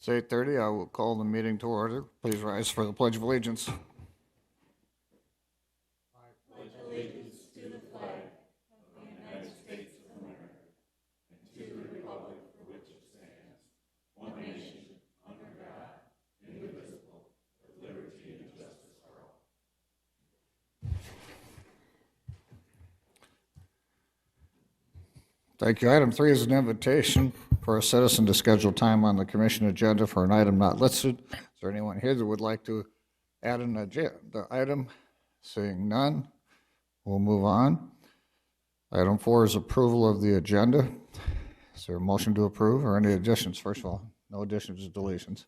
It's 8:30. I will call the meeting to order. Please rise for the Pledge of Allegiance. Thank you. Item 3 is an invitation for a citizen to schedule time on the commission agenda for an item not listed. Is there anyone here that would like to add an agenda item? Seeing none, we'll move on. Item 4 is approval of the agenda. Is there a motion to approve or any additions? First of all, no additions or deletions.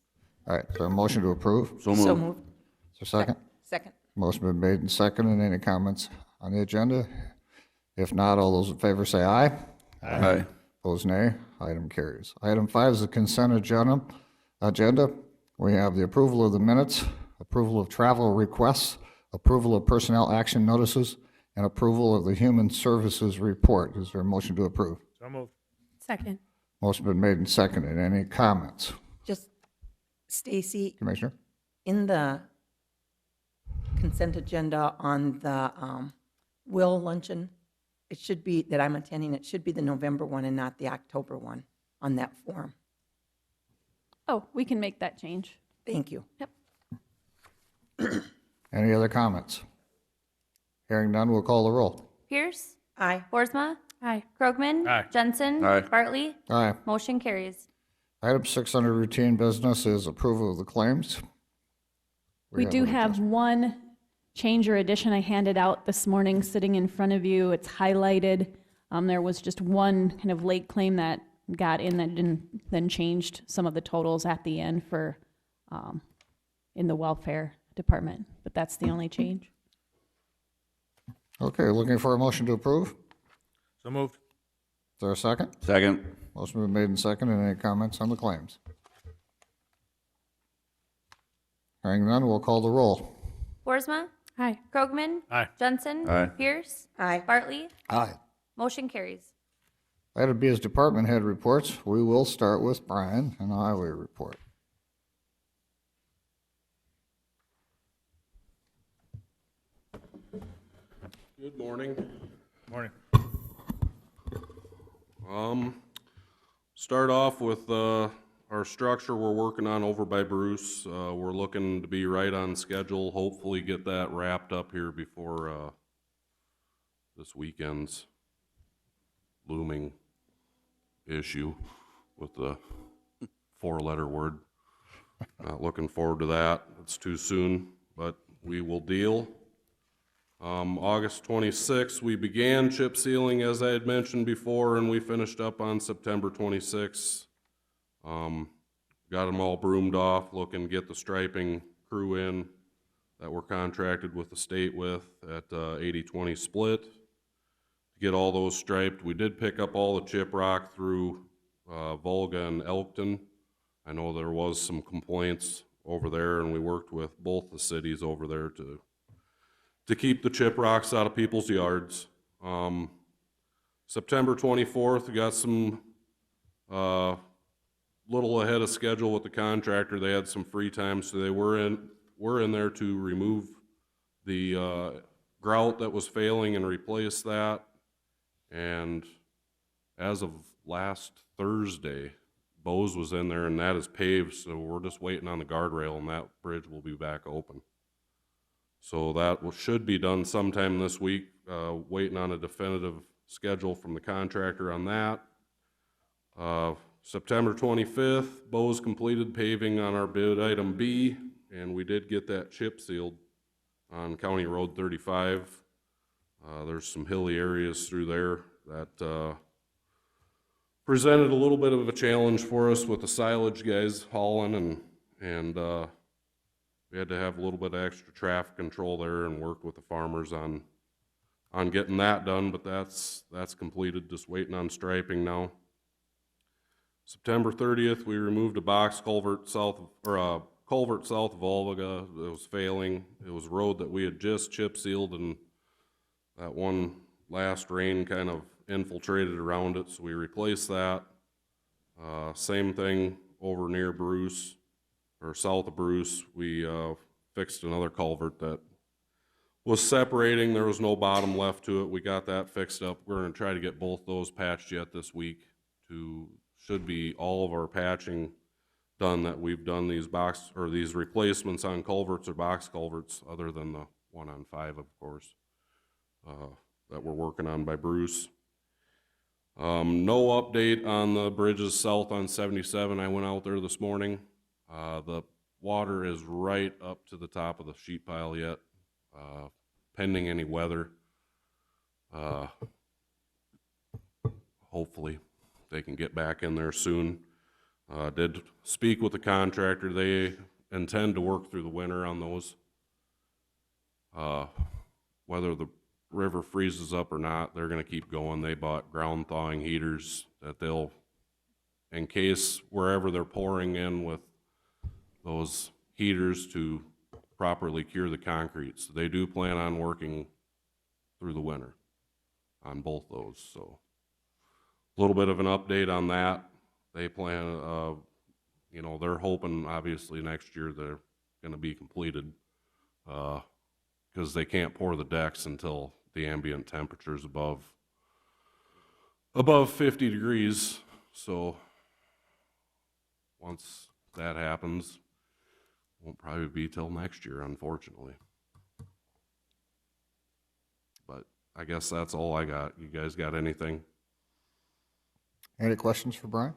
All right, is there a motion to approve? So moved. Is there a second? Second. Motion been made and seconded. Any comments on the agenda? If not, all those in favor say aye. Aye. Opposed, nay. Item carries. Item 5 is the consent agenda. We have the approval of the minutes, approval of travel requests, approval of personnel action notices, and approval of the human services report. Is there a motion to approve? So moved. Second. Motion been made and seconded. Any comments? Just, Stacy, Commissioner? in the consent agenda on the Will luncheon, it should be, that I'm attending, it should be the November one and not the October one on that form. Oh, we can make that change. Thank you. Yep. Any other comments? Hearing none, we'll call the roll. Pierce, Aye. Boersma, Aye. Krogman, Aye. Jensen, Aye. Bartley. Aye. Motion carries. Item 6 under routine business is approval of the claims. We do have one change or addition I handed out this morning sitting in front of you. It's highlighted. There was just one kind of late claim that got in that didn't, then changed some of the totals at the end for in the welfare department, but that's the only change. Okay, looking for a motion to approve? So moved. Is there a second? Second. Motion been made and seconded. Any comments on the claims? Hearing none, we'll call the roll. Boersma, Aye. Krogman, Aye. Jensen, Aye. Pierce, Aye. Bartley. Aye. Motion carries. Item B is department head reports. We will start with Brian and the highway report. Good morning. Morning. Start off with our structure we're working on over by Bruce. We're looking to be right on schedule, hopefully get that wrapped up here before this weekend's looming issue with the 4-letter word. Not looking forward to that. It's too soon, but we will deal. August 26th, we began chip sealing, as I had mentioned before, and we finished up on September 26th. Got them all broomed off, looking to get the striping crew in that we're contracted with the state with at 80-20 split. To get all those striped, we did pick up all the chip rock through Volga and Elkton. I know there was some complaints over there, and we worked with both the cities over there to keep the chip rocks out of people's yards. September 24th, we got some little ahead of schedule with the contractor. They had some free time, so they were in there to remove the grout that was failing and replace that. And as of last Thursday, Bose was in there, and that is paved, so we're just waiting on the guardrail, and that bridge will be back open. So that should be done sometime this week, waiting on a definitive schedule from the contractor on that. September 25th, Bose completed paving on our bid item B, and we did get that chip sealed on County Road 35. There's some hilly areas through there that presented a little bit of a challenge for us with the silage guys hauling, and we had to have a little bit of extra traffic control there and work with the farmers on getting that done, but that's completed, just waiting on striping now. September 30th, we removed a box culvert south of Volga. It was failing. It was a road that we had just chip sealed, and that one last rain kind of infiltrated around it, so we replaced that. Same thing over near Bruce, or south of Bruce, we fixed another culvert that was separating. There was no bottom left to it. We got that fixed up. We're gonna try to get both those patched yet this week. Should be all of our patching done that we've done these replacements on culverts or box culverts, other than the one on 5, of course, that we're working on by Bruce. No update on the bridges south on 77. I went out there this morning. The water is right up to the top of the sheet pile yet, pending any weather. Hopefully they can get back in there soon. Did speak with the contractor. They intend to work through the winter on those. Whether the river freezes up or not, they're going to keep going. They bought ground thawing heaters that they'll, in case wherever they're pouring in with those heaters to properly cure the concrete. So they do plan on working through the winter on both those. So a little bit of an update on that. They plan, they're hoping obviously next year they're going to be completed, because they can't pour the decks until the ambient temperature is above 50 degrees. So once that happens, won't probably be till next year, unfortunately. But I guess that's all I got. You guys got anything? Any questions for Brian?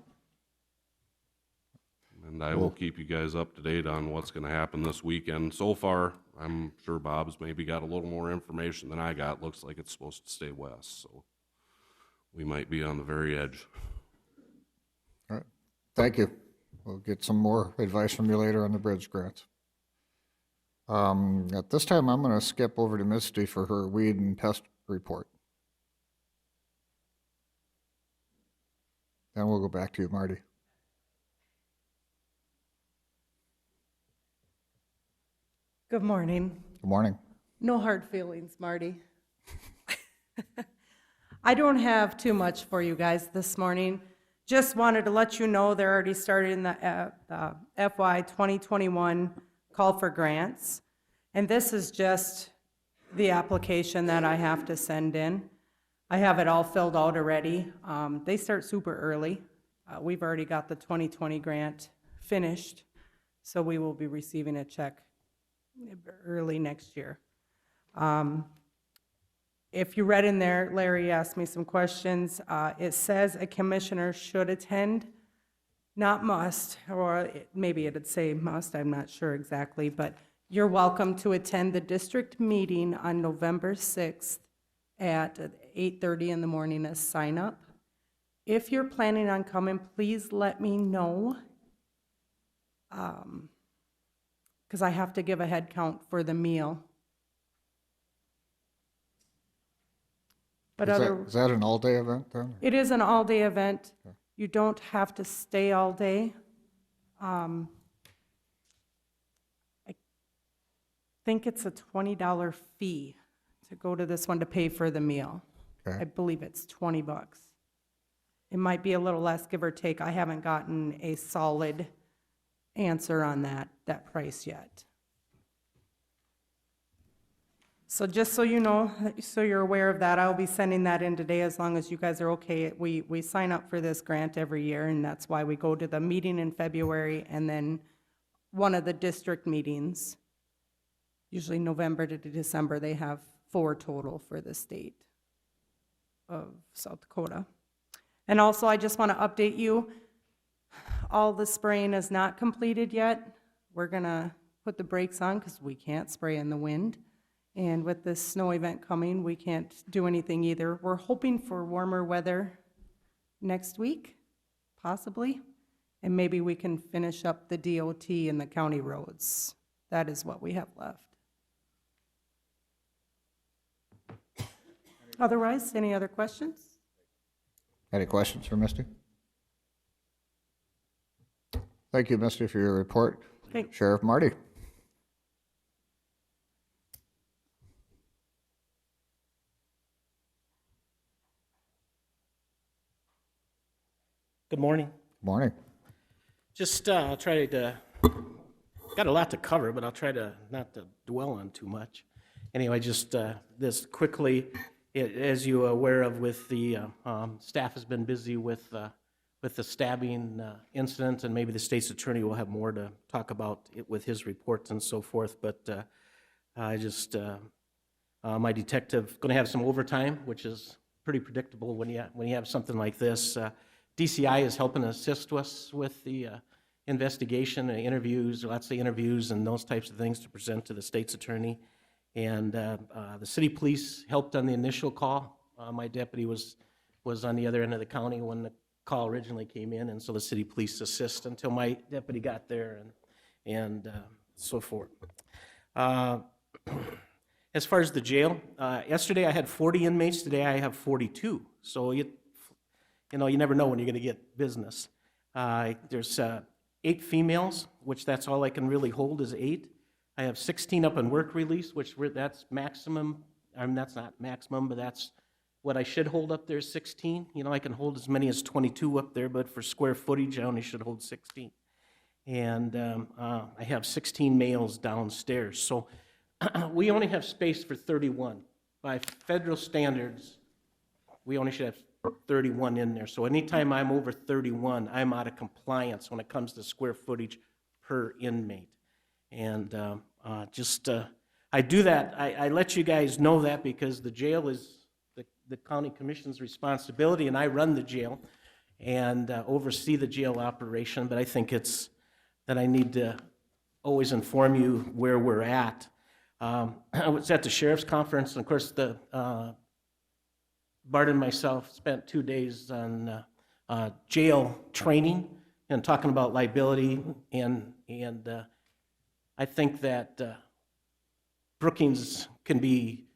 And I will keep you guys up to date on what's going to happen this weekend. So far, I'm sure Bob's maybe got a little more information than I got. Looks like it's supposed to stay west, so we might be on the very edge. All right, thank you. We'll get some more advice from you later on the bridge grants. At this time, I'm going to skip over to Misty for her weed and pest report. Then we'll go back to you, Marty. Good morning. Good morning. No hard feelings, Marty. I don't have too much for you guys this morning. Just wanted to let you know they're already started in the FY 2021 call for grants. And this is just the application that I have to send in. I have it all filled out already. They start super early. We've already got the 2020 grant finished, so we will be receiving a check early next year. If you read in there, Larry asked me some questions. It says a commissioner should attend, not must, or maybe it'd say must, I'm not sure exactly, but you're welcome to attend the district meeting on November 6th at 8:30 in the morning as sign up. If you're planning on coming, please let me know. Because I have to give a head count for the meal. But Is that an all-day event then? it is an all-day event. You don't have to stay all day. I think it's a $20 fee to go to this one to pay for the meal. Okay. I believe it's $20. It might be a little less, give or take. I haven't gotten a solid answer on that price yet. So just so you know, so you're aware of that, I'll be sending that in today as long as you guys are okay. We sign up for this grant every year, and that's why we go to the meeting in February and then one of the district meetings. Usually November to December, they have 4 total for the state of South Dakota. And also, I just want to update you, all the spraying is not completed yet. We're gonna put the brakes on because we can't spray in the wind. And with this snow event coming, we can't do anything either. We're hoping for warmer weather next week, possibly. And maybe we can finish up the DOT and the county roads. That is what we have left. Otherwise, any other questions? Any questions for Misty? Thank you, Misty, for your report. Thanks. Sheriff Marty. Good morning. Morning. Just I'll try to, got a lot to cover, but I'll try to not to dwell on too much. Anyway, just this quickly, as you are aware of, with the staff has been busy with the stabbing incident, and maybe the state's attorney will have more to talk about it with his reports and so forth. But I just my detective going to have some overtime, which is pretty predictable when you have something like this. DCI is helping assist us with the investigation and interviews, lots of interviews and those types of things to present to the state's attorney. And the city police helped on the initial call. My deputy was on the other end of the county when the call originally came in, and so the city police assist until my deputy got there and so forth. As far as the jail, yesterday I had 40 inmates, today I have 42. So you never know when you're going to get business. There's 8 females, which that's all I can really hold is 8. I have 16 up on work release, that's maximum. That's not maximum, but that's what I should hold up there is 16. I can hold as many as 22 up there, but for square footage, I only should hold 16. And I have 16 males downstairs. So we only have space for 31. By federal standards, we only should have 31 in there. So anytime I'm over 31, I'm out of compliance when it comes to square footage per inmate. And I do that. I let you guys know that because the jail is the county commission's responsibility, and I run the jail and oversee the jail operation. But I think it's that I need to always inform you where we're at. I was at the sheriff's conference, and of course, Bart and myself spent 2 days on jail training and talking about liability, and I think that Brookings can be,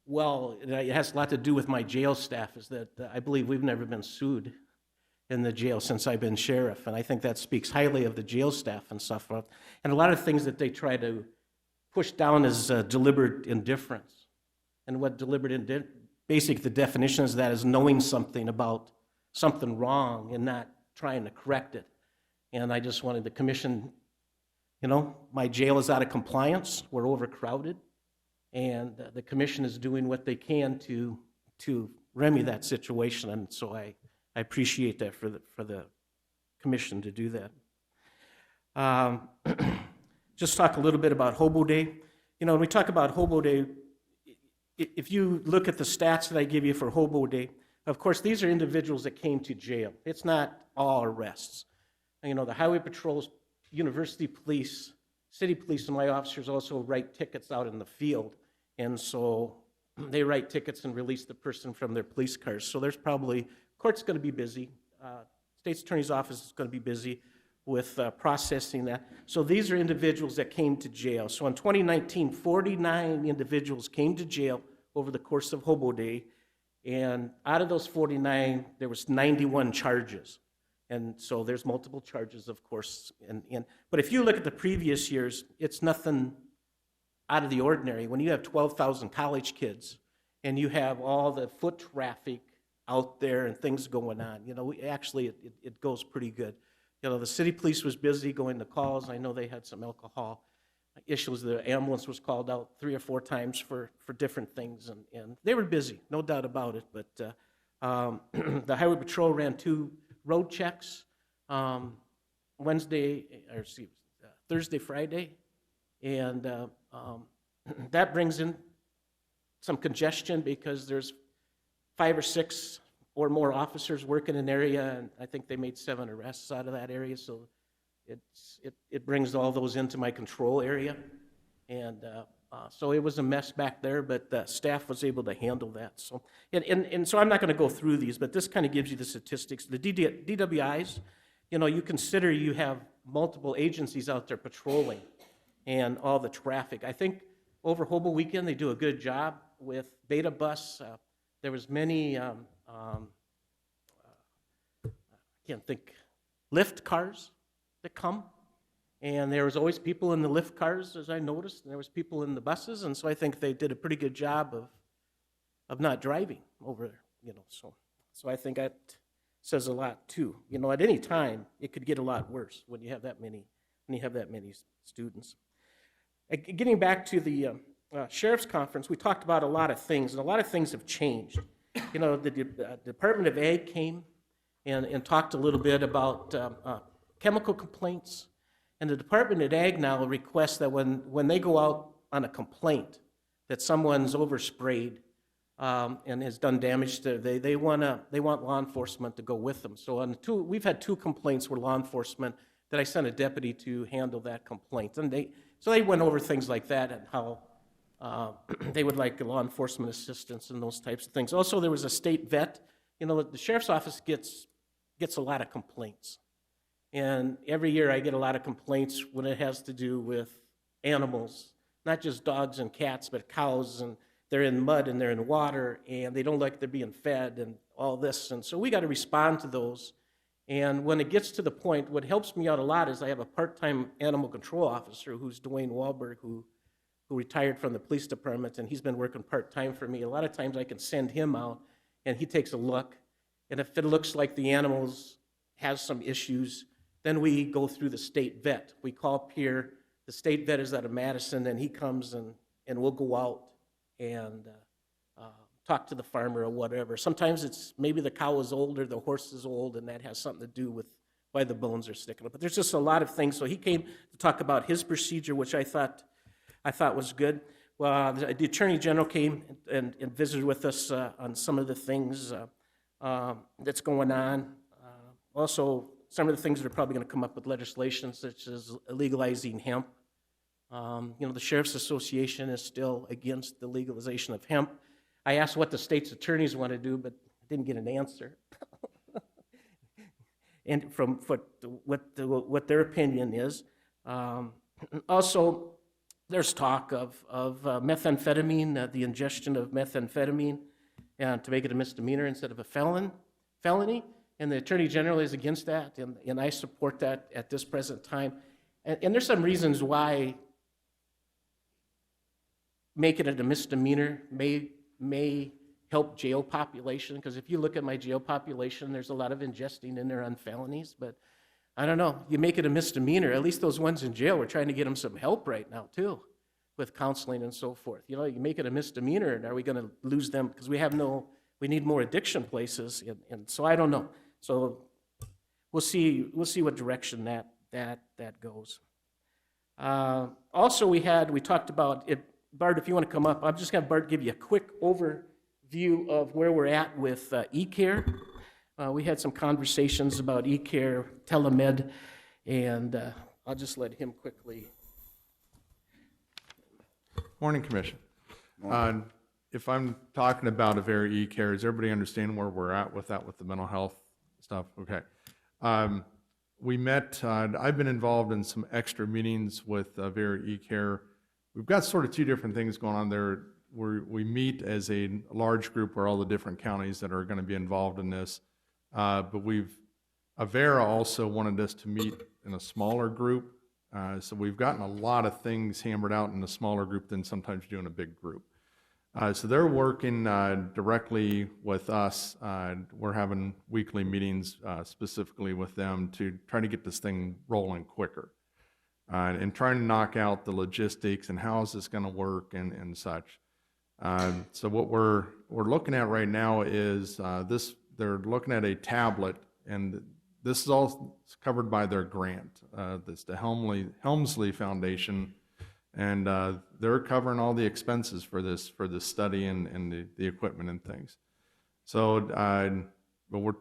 well, it has a lot to do with my jail staff, is that I believe we've never been sued in the jail since I've been sheriff, and I think that speaks highly of the jail staff and stuff. And a lot of things that they try to push down as deliberate indifference. And what deliberate indifference, basically the definition of that is knowing something about something wrong and not trying to correct it. And I just wanted the commission, my jail is out of compliance, we're overcrowded, and the commission is doing what they can to remedy that situation, and so I appreciate that for the commission to do that. Just talk a little bit about Hobo Day. When we talk about Hobo Day, if you look at the stats that I give you for Hobo Day, of course, these are individuals that came to jail. It's not all arrests. The highway patrols, university police, city police, and my officers also write tickets out in the field. And so they write tickets and release the person from their police cars. So there's probably, court's going to be busy. State's attorney's office is going to be busy with processing that. So these are individuals that came to jail. So in 2019, 49 individuals came to jail over the course of Hobo Day. And out of those 49, there was 91 charges. And so there's multiple charges, of course. But if you look at the previous years, it's nothing out of the ordinary. When you have 12,000 college kids and you have all the foot traffic out there and things going on, it goes pretty good. The city police was busy going to calls. I know they had some alcohol issues. The ambulance was called out 3 or 4 times for different things, and they were busy, no doubt about it. But the highway patrol ran 2 road checks, Thursday, Friday, and that brings in some congestion because there's 5 or 6 or more officers work in an area, and I think they made 7 arrests out of that area, so it brings all those into my control area, and so it was a mess back there, but the staff was able to handle that. So, and so I'm not going to go through these, but this kind of gives you the statistics. The DWIs, you consider you have multiple agencies out there patrolling and all the traffic. I think over Hobo Weekend they do a good job with Beta Bus. There was many, I can't think, lift cars that come. And there was always people in the lift cars, as I noticed, and there was people in the buses, and so I think they did a pretty good job of not driving over there, So I think says a lot too. You know, at any time, it could get a lot worse when you have that many students. Getting back to the sheriff's conference, we talked about a lot of things, and a lot of things have changed. You know, the Department of Ag came and talked a little bit about chemical complaints, and the Department of Ag now requests that when they go out on a complaint that someone's oversprayed and has done damage to, they want law enforcement to go with them. So we've had 2 complaints where law enforcement, that I sent a deputy to handle that complaint. And they went over things like that and how they would like law enforcement assistance and those types of things. Also, there was a state vet. You know, the sheriff's office gets a lot of complaints. And every year I get a lot of complaints when it has to do with animals, not just dogs and cats, but cows, and they're in mud and they're in water, and they don't like they're being fed and all this. And so we got to respond to those. And when it gets to the point, what helps me out a lot is I have a part-time animal control officer who's Dwayne Wahlberg, who retired from the police department, and he's been working part-time for me. A lot of times I can send him out, and he takes a look. And if it looks like the animals has some issues, then we go through the state vet. We call Pierre. The state vet is out of Madison, and he comes and we'll go out and talk to the farmer or whatever. Sometimes it's maybe the cow is old or the horse is old, and that has something to do with why the bones are sticking up. But there's just a lot of things. So he came to talk about his procedure, which I thought was good. Well, the Attorney General came and visited with us on some of the things that's going on. Also, some of the things that are probably going to come up with legislation, such as legalizing hemp. You know, the Sheriff's Association is still against the legalization of hemp. I asked what the state's attorneys want to do, but I didn't get an answer. And from what their opinion is. Also, there's talk of methamphetamine, the ingestion of methamphetamine, to make it a misdemeanor instead of a felony. And the Attorney General is against that, and I support that at this present time. And there's some reasons why making it a misdemeanor may help jail population, because if you look at my jail population, there's a lot of ingesting in there on felonies, but I don't know, you make it a misdemeanor, at least those ones in jail, we're trying to get them some help right now too, with counseling and so forth. You know, you make it a misdemeanor, and are we gonna lose them? Because we need more addiction places, and so I don't know. So we'll see what direction that goes. Also, we talked about it. Bart, if you want to come up, I'm just going to Bart give you a quick overview of where we're at with e-care. We had some conversations about e-care, telemed, and I'll just let him quickly. Morning, Commission. If I'm talking about a very e-care, does everybody understand where we're at with that, with the mental health stuff? Okay. We met, I've been involved in some extra meetings with very e-care. We've got sort of 2 different things going on there. We meet as a large group where all the different counties that are going to be involved in this. But Avera also wanted us to meet in a smaller group. So we've gotten a lot of things hammered out in a smaller group than sometimes you do in a big group. So they're working directly with us. We're having weekly meetings specifically with them to try to get this thing rolling quicker. And trying to knock out the logistics and how is this going to work and such. So what we're looking at right now is they're looking at a tablet, and this is all covered by their grant. That's the Helmsley Foundation, and they're covering all the expenses for this study and the equipment and things. So but we're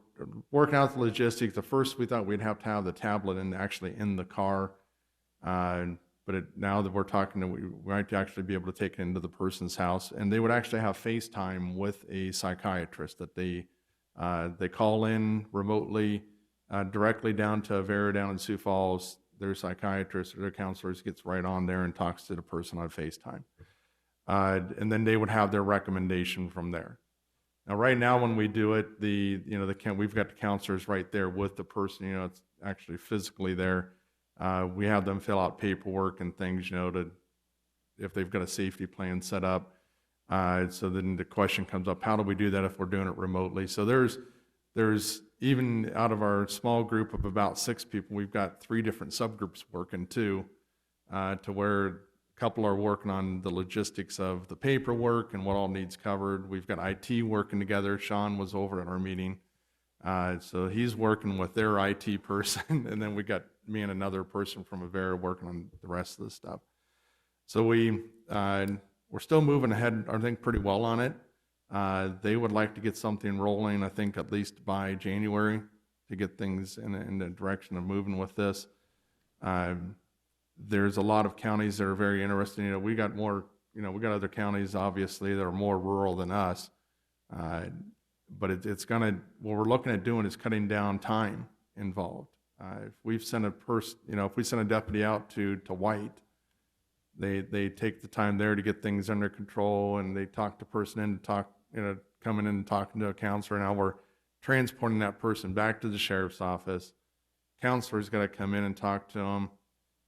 working out the logistics. At first we thought we'd have to have the tablet actually in the car. But now that we're talking, we might actually be able to take it into the person's house, and they would actually have FaceTime with a psychiatrist that they call in remotely directly down to Avera down in Sioux Falls. Their psychiatrist or their counselors gets right on there and talks to the person on FaceTime, and then they would have their recommendation from there. Now, right now, when we do it, we've got the counselors right there with the person. You know, it's actually physically there. We have them fill out paperwork and things, if they've got a safety plan set up. So then the question comes up, how do we do that if we're doing it remotely? So there's there's, even out of our small group of about 6 people, we've got 3 different subgroups working too, to where a couple are working on the logistics of the paperwork and what all needs covered. We've got IT working together. Sean was over at our meeting. So he's working with their IT person, and then we got me and another person from Avera working on the rest of the stuff. So we're still moving ahead, I think, pretty well on it. They would like to get something rolling, I think, at least by January, to get things in the direction of moving with this. There's a lot of counties that are very interested. You know, we got more, you know, we got other counties, obviously, that are more rural than us. But it's gonna, what we're looking at doing is cutting down time involved. If we've sent a person, you know, if we send a deputy out to White, they take the time there to get things under control, and they talk the person in to talk, you know, coming in and talking to a counselor. Now we're transporting that person back to the sheriff's office. Counselor's got to come in and talk to them.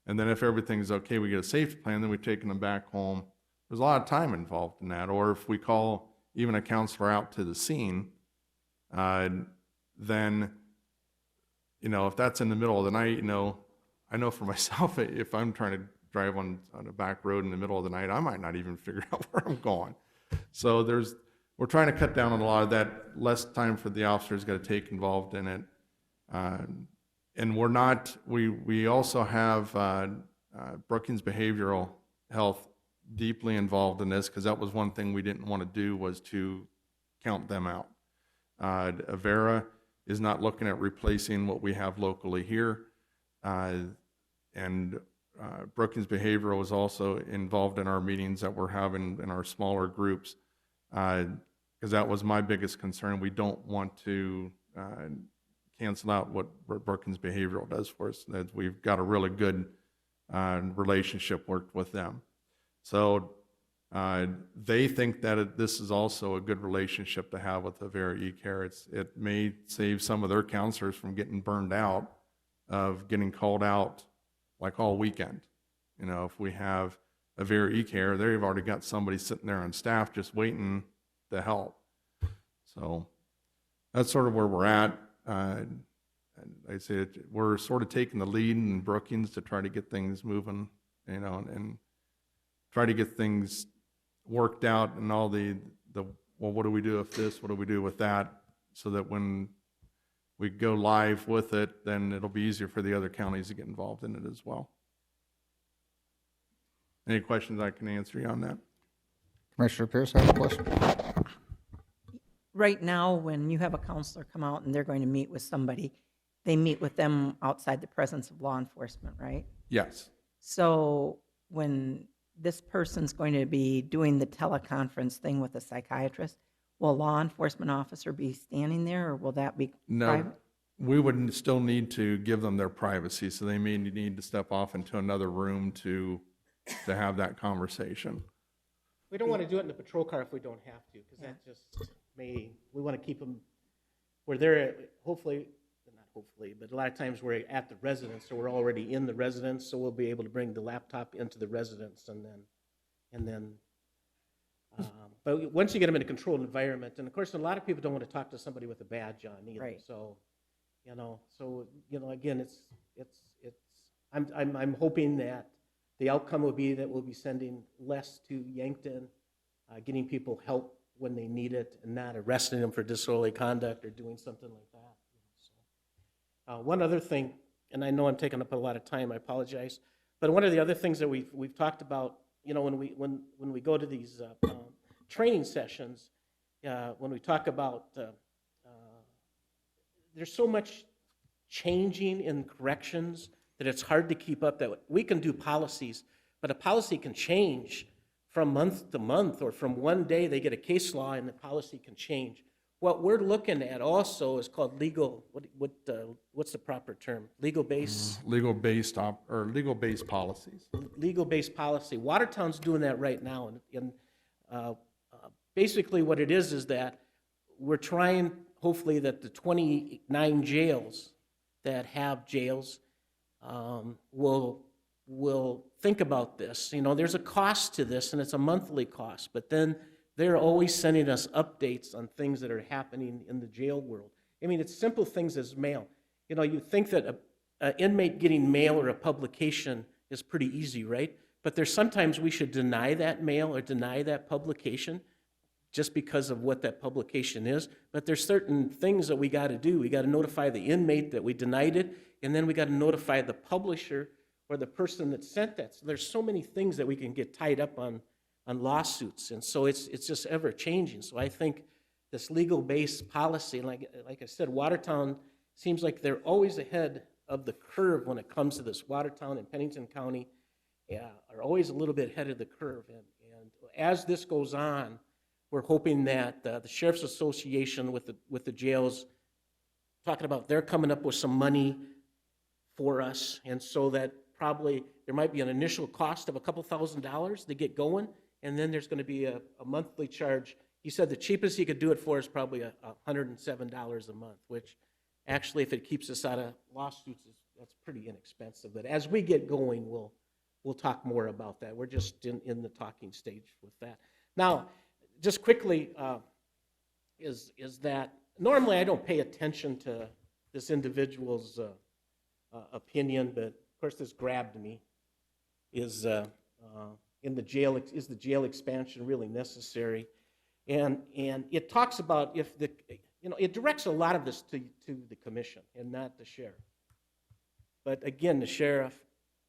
And then if everything's okay, we get a safety plan, then we're taking them back home. There's a lot of time involved in that. Or if we call even a counselor out to the scene, then, you know, if that's in the middle of the night, you know, I know for myself, if I'm trying to drive on a back road in the middle of the night, I might not even figure out where I'm going. So we're trying to cut down on a lot of that, less time for the officers got to take involved in it. And we also have Brookings Behavioral Health deeply involved in this, because that was one thing we didn't want to do, was to count them out. Avera is not looking at replacing what we have locally here. And Brookings Behavioral is also involved in our meetings that we're having in our smaller groups, because that was my biggest concern. We don't want to cancel out what Brookings Behavioral does for us. That we've got a really good relationship worked with them. So they think that this is also a good relationship to have with Avera eCare. It may save some of their counselors from getting burned out of getting called out like all weekend. You know, if we have Avera eCare, they've already got somebody sitting there on staff just waiting to help. So that's sort of where we're at. And I say we're sort of taking the lead in Brookings to try to get things moving, you know, and try to get things worked out, and all the well, what do we do with this? What do we do with that? So that when we go live with it, then it'll be easier for the other counties to get involved in it as well. Any questions I can answer you on that? Commissioner Pierce, have a question? Right now, when you have a counselor come out and they're going to meet with somebody, they meet with them outside the presence of law enforcement, right? Yes. So when this person's going to be doing the teleconference thing with a psychiatrist, will a law enforcement officer be standing there, or will that be No, private? we would still need to give them their privacy, so they may need to step off into another room to have that conversation. We don't want to do it in the patrol car if we don't have to, because that just we want to keep them where they're, hopefully, not hopefully, but a lot of times we're at the residence, so we're already in the residence, so we'll be able to bring the laptop into the residence, and then but once you get them in a controlled environment, and of course, a lot of people don't want to talk to somebody with a badge on either. Right. So, again, I'm hoping that the outcome will be that we'll be sending less to Yankton, getting people help when they need it, and not arresting them for disorderly conduct or doing something like that. One other thing, and I know I'm taking up a lot of time, I apologize, but one of the other things that we've talked about, when we go to these training sessions, when we talk about there's so much changing in corrections that it's hard to keep up. That we can do policies, but a policy can change from month to month, or from one day they get a case law and the policy can change. What we're looking at also is called legal. What's the proper term? Legal base. Legal-based policies. Legal-based policy. Watertown's doing that right now, and basically what it is that we're trying, hopefully, that the 29 jails that have jails will think about this. There's a cost to this, and it's a monthly cost, but then they're always sending us updates on things that are happening in the jail world. I mean, it's simple things as mail. You know, you think that an inmate getting mail or a publication is pretty easy, right? But there's sometimes we should deny that mail or deny that publication just because of what that publication is. But there's certain things that we got to do. We got to notify the inmate that we denied it, and then we got to notify the publisher or the person that sent that. So there's so many things that we can get tied up on lawsuits, and so it's just ever changing. So I think this legal-based policy, like I said, Watertown seems like they're always ahead of the curve when it comes to this. Watertown and Pennington County are always a little bit ahead of the curve, and as this goes on, we're hoping that the Sheriff's Association with the jails, talking about they're coming up with some money for us, and so that probably there might be an initial cost of a couple $1,000s to get going, and then there's going to be a monthly charge. He said the cheapest he could do it for is probably $107 a month, which actually, if it keeps us out of lawsuits, that's pretty inexpensive. But as we get going, we'll talk more about that. We're just in the talking stage with that. Now, just quickly, is that normally I don't pay attention to this individual's opinion, but of course this grabbed me. Is the jail expansion really necessary? And it talks about if it directs a lot of this to the commission and not the sheriff. But again, the sheriff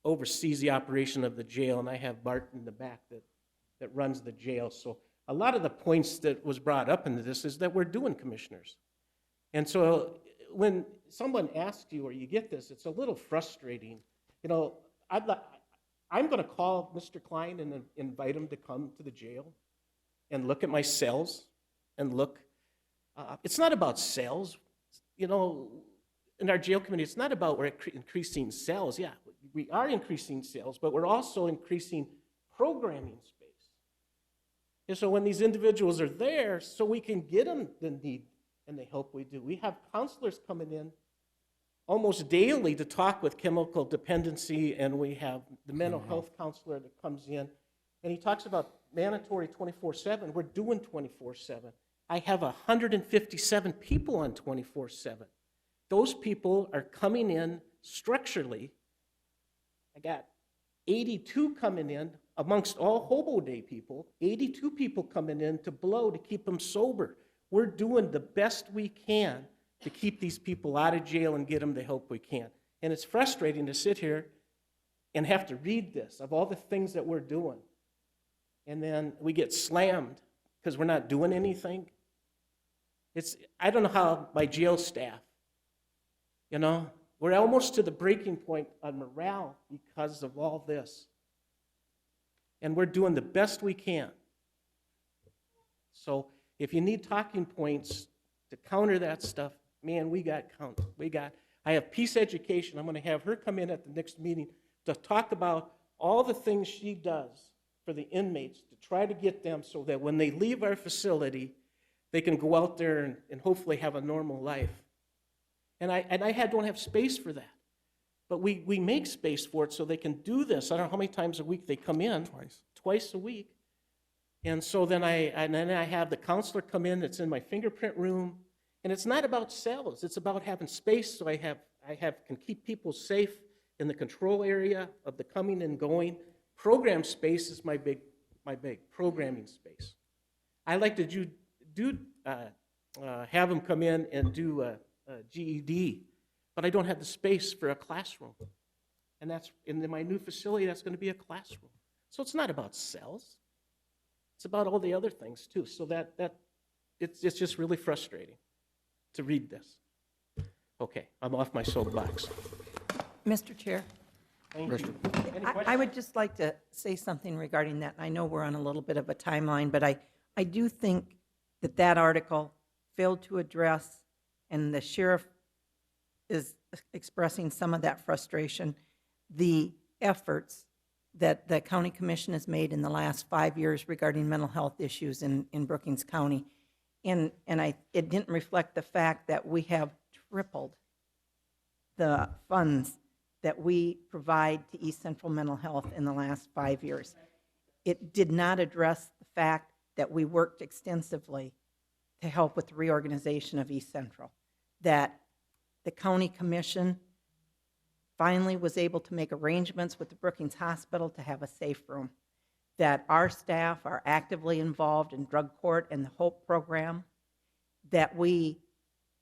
oversees the operation of the jail, and I have Bart in the back that runs the jail. So a lot of the points that was brought up into this is that we're doing commissioners. And so when someone asks you or you get this, it's a little frustrating. You know, I'm going to call Mr. Klein and invite him to come to the jail and look at my cells and look. It's not about cells. You know, in our jail committee, it's not about we're increasing cells. Yeah, we are increasing cells, but we're also increasing programming space. And so when these individuals are there, so we can get them the need and the help we do. We have counselors coming in almost daily to talk with chemical dependency, and we have the mental health counselor that comes in, and he talks about mandatory 24/7. We're doing 24/7. I have 157 people on 24/7. Those people are coming in structurally. I got 82 coming in amongst all hobo day people, 82 people coming in to blow to keep them sober. We're doing the best we can to keep these people out of jail and get them the help we can. And it's frustrating to sit here and have to read this of all the things that we're doing. And then we get slammed because we're not doing anything. I don't know how my jail staff, you know, we're almost to the breaking point on morale because of all this. And we're doing the best we can. So if you need talking points to counter that stuff, man, we got. I have peace education. I'm going to have her come in at the next meeting to talk about all the things she does for the inmates to try to get them so that when they leave our facility, they can go out there and hopefully have a normal life. And I don't have space for that. But we make space for it so they can do this. I don't know how many times a week they come in. Twice a week. And so then I have the counselor come in that's in my fingerprint room. And it's not about cells. It's about having space so I can keep people safe in the control area of the coming and going. Program space is my big programming space. I like to have them come in and do a GED, but I don't have the space for a classroom. And that's in my new facility, that's going to be a classroom. So it's not about cells. It's about all the other things too. So it's just really frustrating to read this. Okay, I'm off my soapbox. Mr. Chair, Thank you. Any I questions? would just like to say something regarding that. I know we're on a little bit of a timeline, but I do think that article failed to address, and the sheriff is expressing some of that frustration, the efforts that the county commission has made in the last 5 years regarding mental health issues in Brookings County. And it didn't reflect the fact that we have tripled the funds that we provide to East Central Mental Health in the last 5 years. It did not address the fact that we worked extensively to help with the reorganization of East Central. that the county commission finally was able to make arrangements with the Brookings Hospital to have a safe room, that our staff are actively involved in drug court and the HOPE program, that we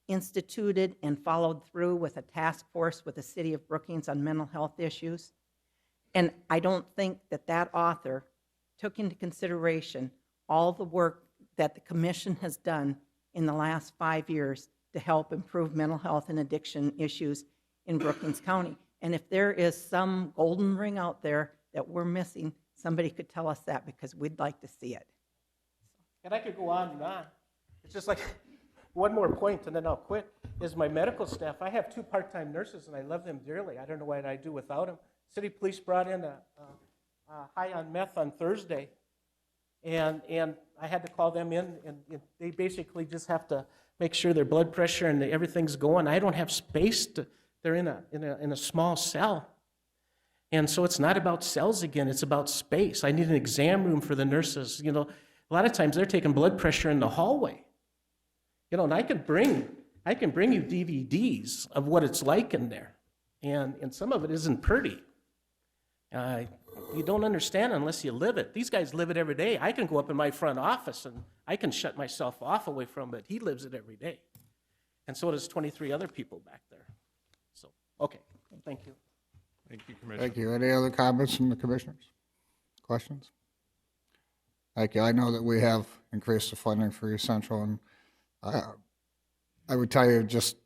instituted and followed through with a task force with the city of Brookings on mental health issues. And I don't think that that author took into consideration all the work that the commission has done in the last 5 years to help improve mental health and addiction issues in Brookings County. And if there is some golden ring out there that we're missing, somebody could tell us that, because we'd like to see it. And I could go on and on. It's just like, one more point and then I'll quit, is my medical staff. I have 2 part-time nurses and I love them dearly. I don't know what I'd do without them. City police brought in a high on meth on Thursday, and I had to call them in, and they basically just have to make sure their blood pressure and everything's going. I don't have space to, they're in a small cell. And so it's not about cells again, it's about space. I need an exam room for the nurses. You know, a lot of times they're taking blood pressure in the hallway. You know, and I can bring you DVDs of what it's like in there. And some of it isn't pretty. You don't understand unless you live it. These guys live it every day. I can go up in my front office and I can shut myself off away from it. He lives it every day. And so does 23 other people back there. So, okay, thank you. Thank you, Commissioner. Thank you. Any other comments from the commissioners? Questions? Thank you. I know that we have increased the funding for East Central, and I would tell you, just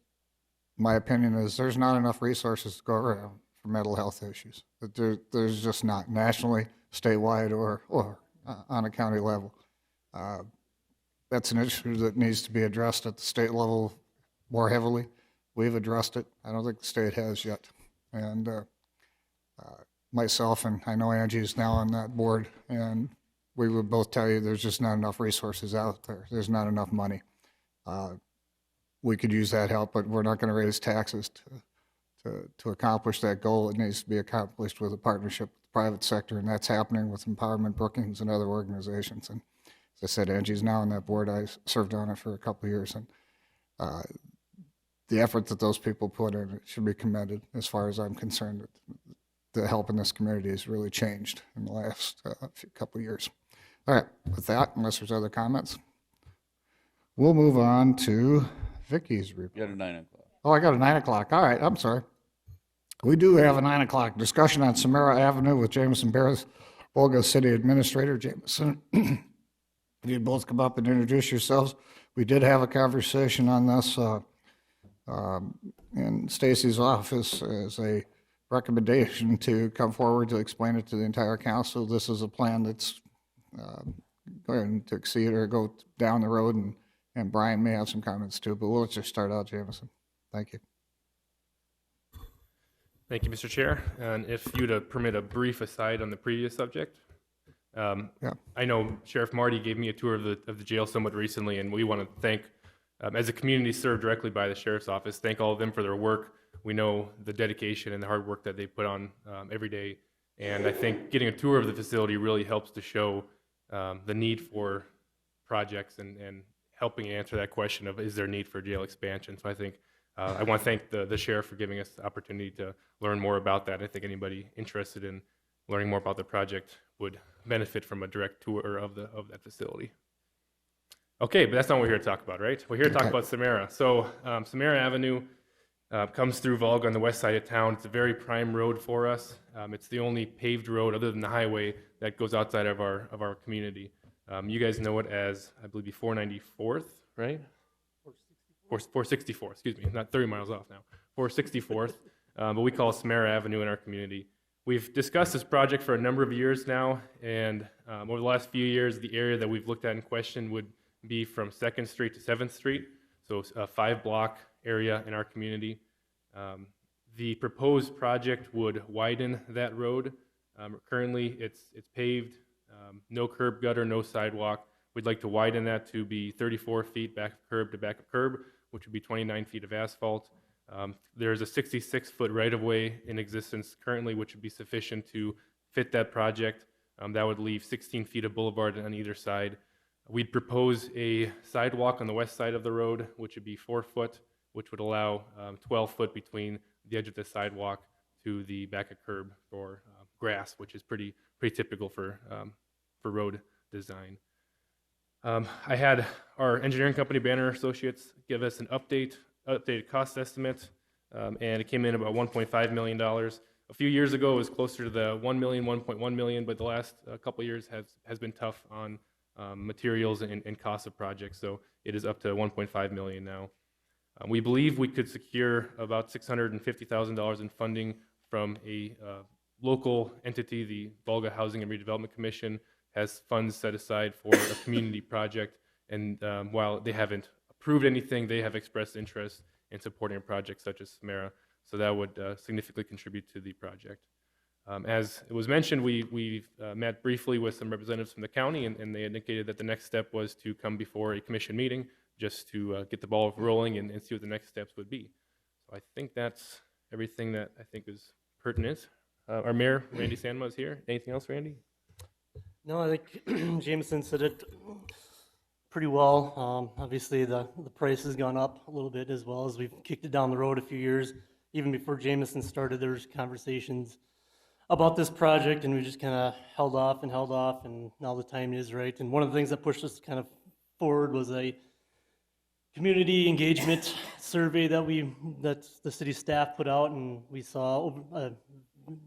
my opinion is there's not enough resources to go around for mental health issues. That there's just not, nationally, statewide, or on a county level. That's an issue that needs to be addressed at the state level more heavily. We've addressed it. I don't think the state has yet. And myself, and I know Angie is now on that board, and we would both tell you there's just not enough resources out there. There's not enough money. We could use that help, but we're not going to raise taxes to accomplish that goal. It needs to be accomplished with a partnership with the private sector, and that's happening with Empowerment Brookings and other organizations. And as I said, Angie's now on that board. I served on it for a couple of years, and the effort that those people put in should be commended. As far as I'm concerned, the help in this community has really changed in the last couple of years. All right, with that, unless there's other comments, we'll move on to Vicky's report. You got a 9 o'clock. Oh, I got a 9 o'clock. All right, I'm sorry. We do have a 9 o'clock discussion on Samara Avenue with Jameson Barris, Volga City Administrator. Jameson, you both come up and introduce yourselves. We did have a conversation on this in Stacy's office as a recommendation to come forward to explain it to the entire council. This is a plan that's going to exceed or go down the road, and Brian may have some comments too, but we'll just start out, Jameson. Thank you. Thank you, Mr. Chair. And if you'd permit a brief aside on the previous subject. I know Sheriff Marty gave me a tour of the jail somewhat recently, and we want to thank, as a community served directly by the Sheriff's Office, thank all of them for their work. We know the dedication and the hard work that they put on every day. And I think getting a tour of the facility really helps to show the need for projects and helping answer that question of, is there a need for jail expansion? So I think I want to thank the sheriff for giving us the opportunity to learn more about that. I think anybody interested in learning more about the project would benefit from a direct tour of that facility. Okay, but that's not what we're here to talk about, right? We're here to talk about Samara. So Samara Avenue comes through Volga on the west side of town. It's a very prime road for us. It's the only paved road other than the highway that goes outside of our community. You guys know it as, I believe, 494th, right? 464th, excuse me, not 30 miles off now. 464th, but we call it Samara Avenue in our community. We've discussed this project for a number of years now, and over the last few years, the area that we've looked at in question would be from 2nd Street to 7th Street, so a 5-block area in our community. The proposed project would widen that road. Currently, it's paved, no curb gutter, no sidewalk. We'd like to widen that to be 34 feet back of curb to back of curb, which would be 29 feet of asphalt. There's a 66-foot right-of-way in existence currently, which would be sufficient to fit that project. That would leave 16 feet of boulevard on either side. We'd propose a sidewalk on the west side of the road, which would be 4 foot which would allow 12 foot between the edge of the sidewalk to the back of curb for grass, which is pretty typical for road design. I had our engineering company, Banner Associates, give us an updated cost estimate, and it came in about $1.5 million. A few years ago, it was closer to the $1 million, $1.1 million, but the last couple of years has been tough on materials and cost of projects, so it is up to $1.5 million now. We believe we could secure about $650,000 in funding from a local entity. The Volga Housing and Redevelopment Commission has funds set aside for a community project, and while they haven't approved anything, they have expressed interest in supporting a project such as Samara, so that would significantly contribute to the project. As it was mentioned, we met briefly with some representatives from the county, and they indicated that the next step was to come before a commission meeting just to get the ball rolling and see what the next steps would be. So I think that's everything that I think is pertinent. Our mayor, Randy Sanma, is here. Anything else, Randy? No, I think Jameson said it pretty well. Obviously, the price has gone up a little bit as well as we've kicked it down the road a few years. Even before Jameson started, there was conversations about this project, and we just kind of held off, and now the time is right. And one of the things that pushed us kind of forward was a community engagement survey that the city staff put out, and we saw a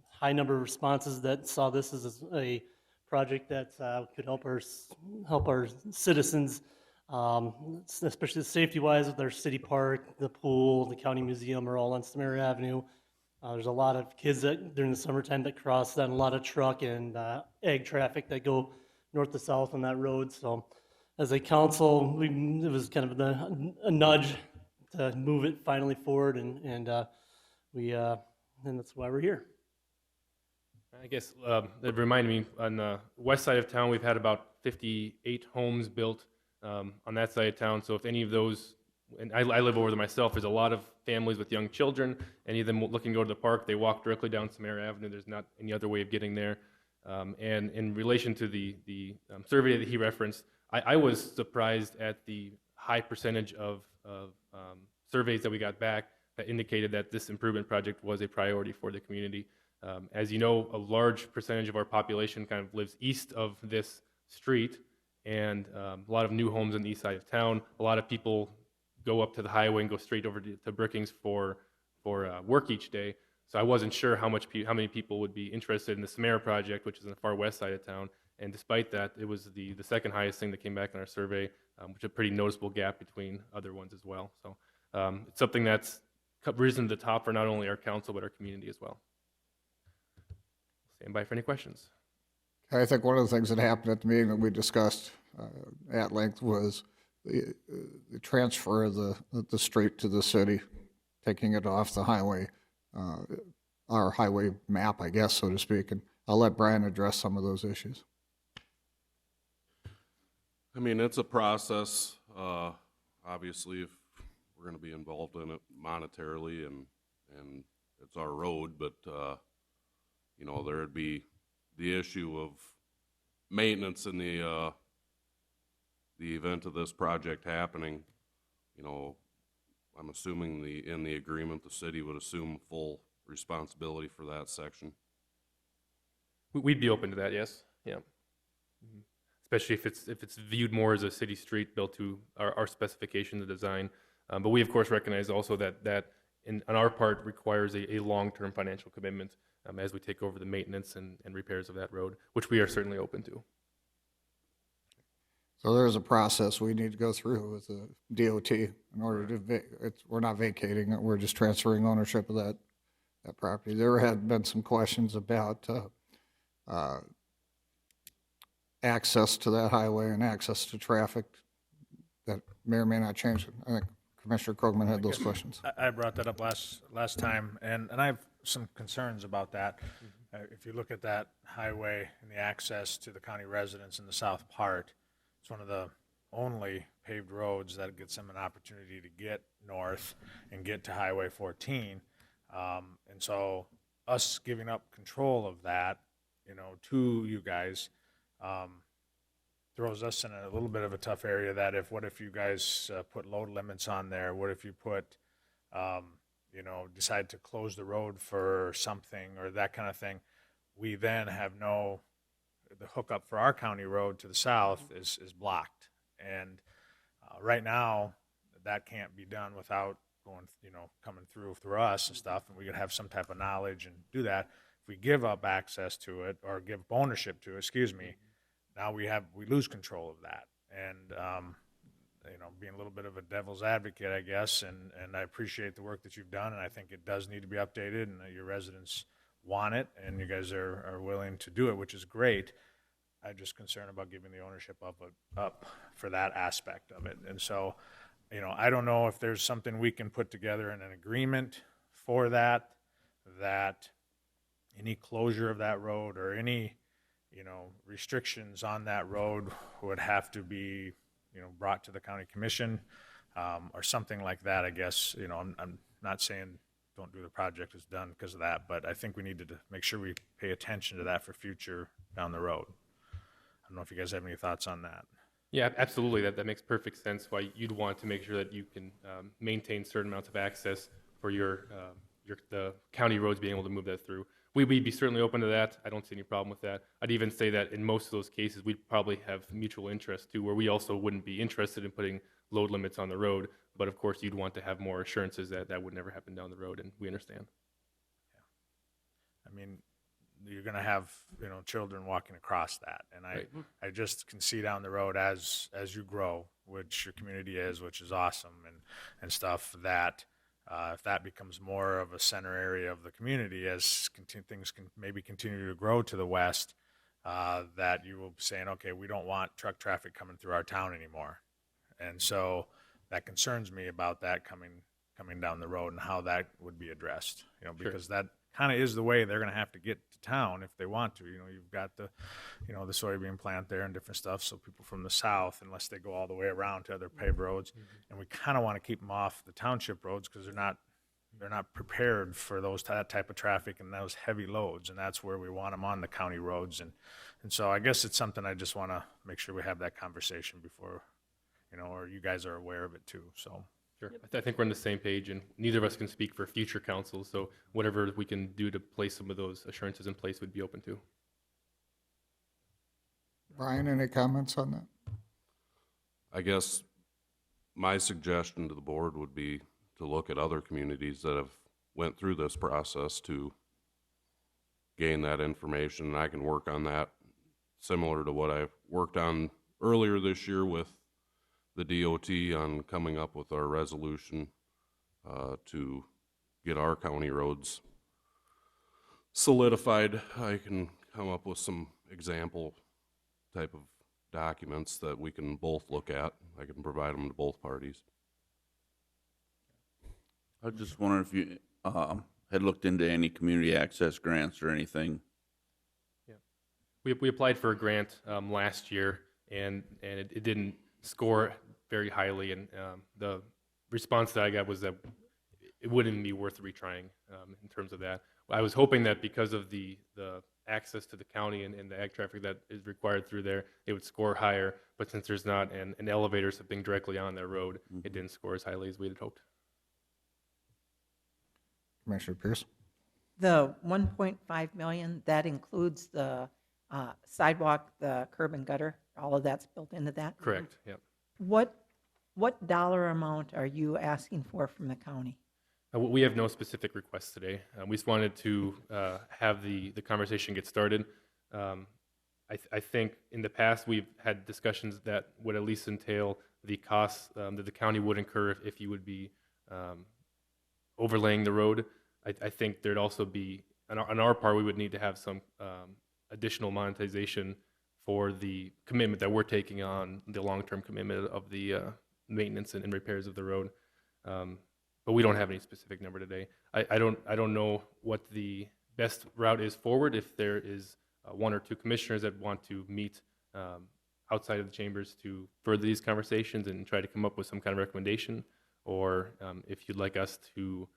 high number of responses that saw this as a project that could help our citizens, especially safety-wise with our city park, the pool, the county museum are all on Samara Avenue. There's a lot of kids that during the summertime that cross that, and a lot of truck and ag traffic that go north to south on that road. So as a council, it was kind of a nudge to move it finally forward, and that's why we're here. I guess that reminded me, on the west side of town, we've had about 58 homes built on that side of town. So if any of those, and I live over there myself, there's a lot of families with young children. Any of them looking to go to the park, they walk directly down Samara Avenue. There's not any other way of getting there. And in relation to the survey that he referenced, I was surprised at the high percentage of surveys that we got back that indicated that this improvement project was a priority for the community. As you know, a large percentage of our population kind of lives east of this street, and a lot of new homes on the east side of town. A lot of people go up to the highway and go straight over to Brookings for work each day. So I wasn't sure how many people would be interested in the Samara project, which is in the far west side of town. And despite that, it was the second highest thing that came back in our survey, which is a pretty noticeable gap between other ones as well. So it's something that's risen to the top for not only our council, but our community as well. Stand by for any questions. I think one of the things that happened at the meeting that we discussed at length was the transfer of the street to the city, taking it off the highway, our highway map, I guess, so to speak. And I'll let Brian address some of those issues. I mean, it's a process. Obviously, if we're going to be involved in it monetarily, and it's our road, but you know, there'd be the issue of maintenance in the event of this project happening. You know, I'm assuming in the agreement, the city would assume full responsibility for that section. We'd be open to that, yes. Yeah. Mm-hmm. Especially if it's viewed more as a city street built to our specification, the design. But we of course recognize also that on our part requires a long-term financial commitment as we take over the maintenance and repairs of that road, which we are certainly open to. So there's a process we need to go through with the DOT in order to, we're not vacating it, we're just transferring ownership of that property. There had been some questions about access to that highway and access to traffic that may or may not change it. I think Commissioner Krogman had those questions. I brought that up last time, and I have some concerns about that. If you look at that highway and the access to the county residents in the south part, it's one of the only paved roads that gets them an opportunity to get north and get to Highway 14. And so us giving up control of that, you know, to you guys, throws us in a little bit of a tough area. What if you guys put load limits on there? What if you put decide to close the road for something or that kind of thing, we then have the hookup for our county road to the south is blocked. And right now, that can't be done without going, coming through us and stuff, and we could have some type of knowledge and do that. If we give up access to it or give ownership to it, now we lose control of that. And, being a little bit of a devil's advocate, I guess, and I appreciate the work that you've done, and I think it does need to be updated, and your residents want it, and you guys are willing to do it, which is great. I'm just concerned about giving the ownership up for that aspect of it. And so, I don't know if there's something we can put together in an agreement for that any closure of that road or any, restrictions on that road would have to be, brought to the county commission, or something like that, I guess. I'm not saying don't do the project, it's done because of that, but I think we need to make sure we pay attention to that for future down the road. I don't know if you guys have any thoughts on that. Yeah, absolutely. That makes perfect sense. Why you'd want to make sure that you can maintain certain amounts of access for the county roads being able to move that through. We'd be certainly open to that. I don't see any problem with that. I'd even say that in most of those cases, we'd probably have mutual interest too, where we also wouldn't be interested in putting load limits on the road. But of course, you'd want to have more assurances that that would never happen down the road, and we understand. I mean, you're going to have, children walking across that. And I just can see down the road as you grow, which your community is, which is awesome and stuff, that if that becomes more of a center area of the community as things can maybe continue to grow to the west, that you will be saying, okay, we don't want truck traffic coming through our town anymore. And so that concerns me about that coming down the road and how that would be addressed, because that kind of is the way they're going to have to get to town if they want to. You've got the soybean plant there and different stuff, so people from the south, unless they go all the way around to other paved roads, and we kind of want to keep them off the township roads because they're not prepared for that type of traffic and those heavy loads, and that's where we want them on the county roads. And so I guess it's something I just want to make sure we have that conversation before, or you guys are aware of it too, so. Sure. I think we're on the same page, and neither of us can speak for future councils, so whatever we can do to place some of those assurances in place, we'd be open to. Brian, any comments on that? I guess my suggestion to the board would be to look at other communities that have went through this process to gain that information, and I can work on that similar to what I've worked on earlier this year with the DOT on coming up with our resolution to get our county roads solidified. I can come up with some example type of documents that we can both look at. I can provide them to both parties. I was just wondering if you had looked into any community access grants or anything. Yeah, we applied for a grant last year, and it didn't score very highly, and the response that I got was that it wouldn't be worth retrying in terms of that. I was hoping that because of the access to the county and the ag traffic that is required through there, it would score higher, but since there's not an elevator something directly on their road, it didn't score as highly as we had hoped. Commissioner Pierce? The 1.5 million, that includes the sidewalk, the curb and gutter, all of that's built into that? Correct, yep. What dollar amount are you asking for from the county? We have no specific requests today. We just wanted to have the conversation get started. I think in the past we've had discussions that would at least entail the costs that the county would incur if you would be overlaying the road. I think there'd also be, on our part, we would need to have some additional monetization for the commitment that we're taking on, the long-term commitment of the maintenance and repairs of the road. But we don't have any specific number today. I don't know what the best route is forward. If there is one or two commissioners that want to meet outside of the chambers to further these conversations and try to come up with some kind of recommendation, or if you'd like us to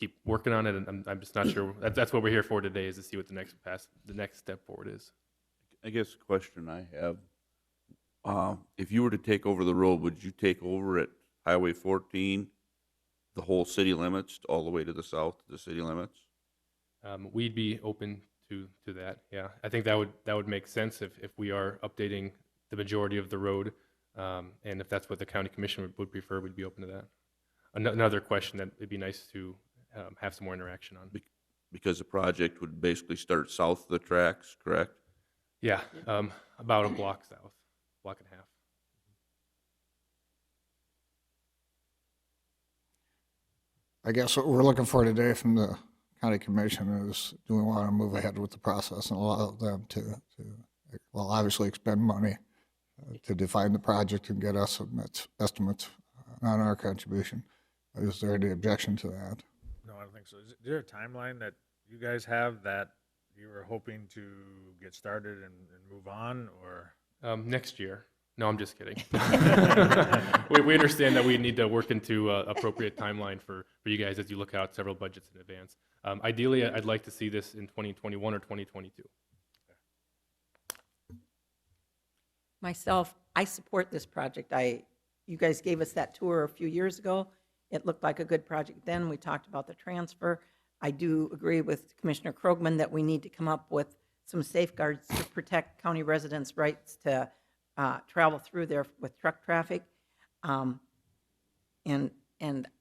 keep working on it, and I'm just not sure. That's what we're here for today, is to see what the next step forward is. I guess the question I have, if you were to take over the road, would you take over it Highway 14, the whole city limits, all the way to the south of the city limits? We'd be open to that, yeah. I think that would make sense if we are updating the majority of the road, and if that's what the county commission would prefer, we'd be open to that. Another question that it'd be nice to have some more interaction on. Because the project would basically start south of the tracks, correct? Yeah, about a block south, block and a half. I guess what we're looking for today from the county commission is, do we want to move ahead with the process and allow them to well, obviously expend money to define the project and get us estimates on our contribution? Is there any objection to that? No, I don't think so. Is there a timeline that you guys have that you were hoping to get started and move on, or? Next year. No, I'm just kidding. We understand that we need to work into appropriate timeline for you guys as you look out several budgets in advance. Ideally, I'd like to see this in 2021 or 2022. Myself, I support this project. You guys gave us that tour a few years ago. It looked like a good project then. We talked about the transfer. I do agree with Commissioner Krogman that we need to come up with some safeguards to protect county residents' rights to travel through there with truck traffic. And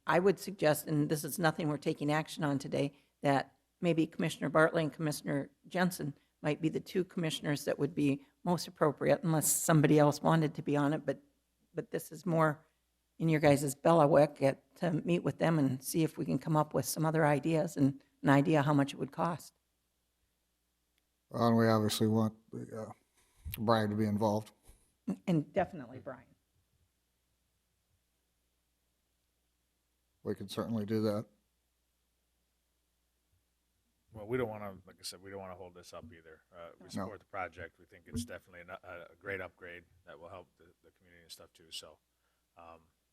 I would suggest, and this is nothing we're taking action on today, that maybe Commissioner Bartley and Commissioner Jensen might be the two commissioners that would be most appropriate, unless somebody else wanted to be on it. But this is more in your guys' bailiwick to meet with them and see if we can come up with some other ideas and an idea how much it would cost. Well, and we obviously want the Brian to be involved. And definitely Brian. We can certainly do that. Well, we don't want to, like I said, we don't want to hold this up either. We support the project. We think it's definitely a great upgrade that will help the community and stuff too. So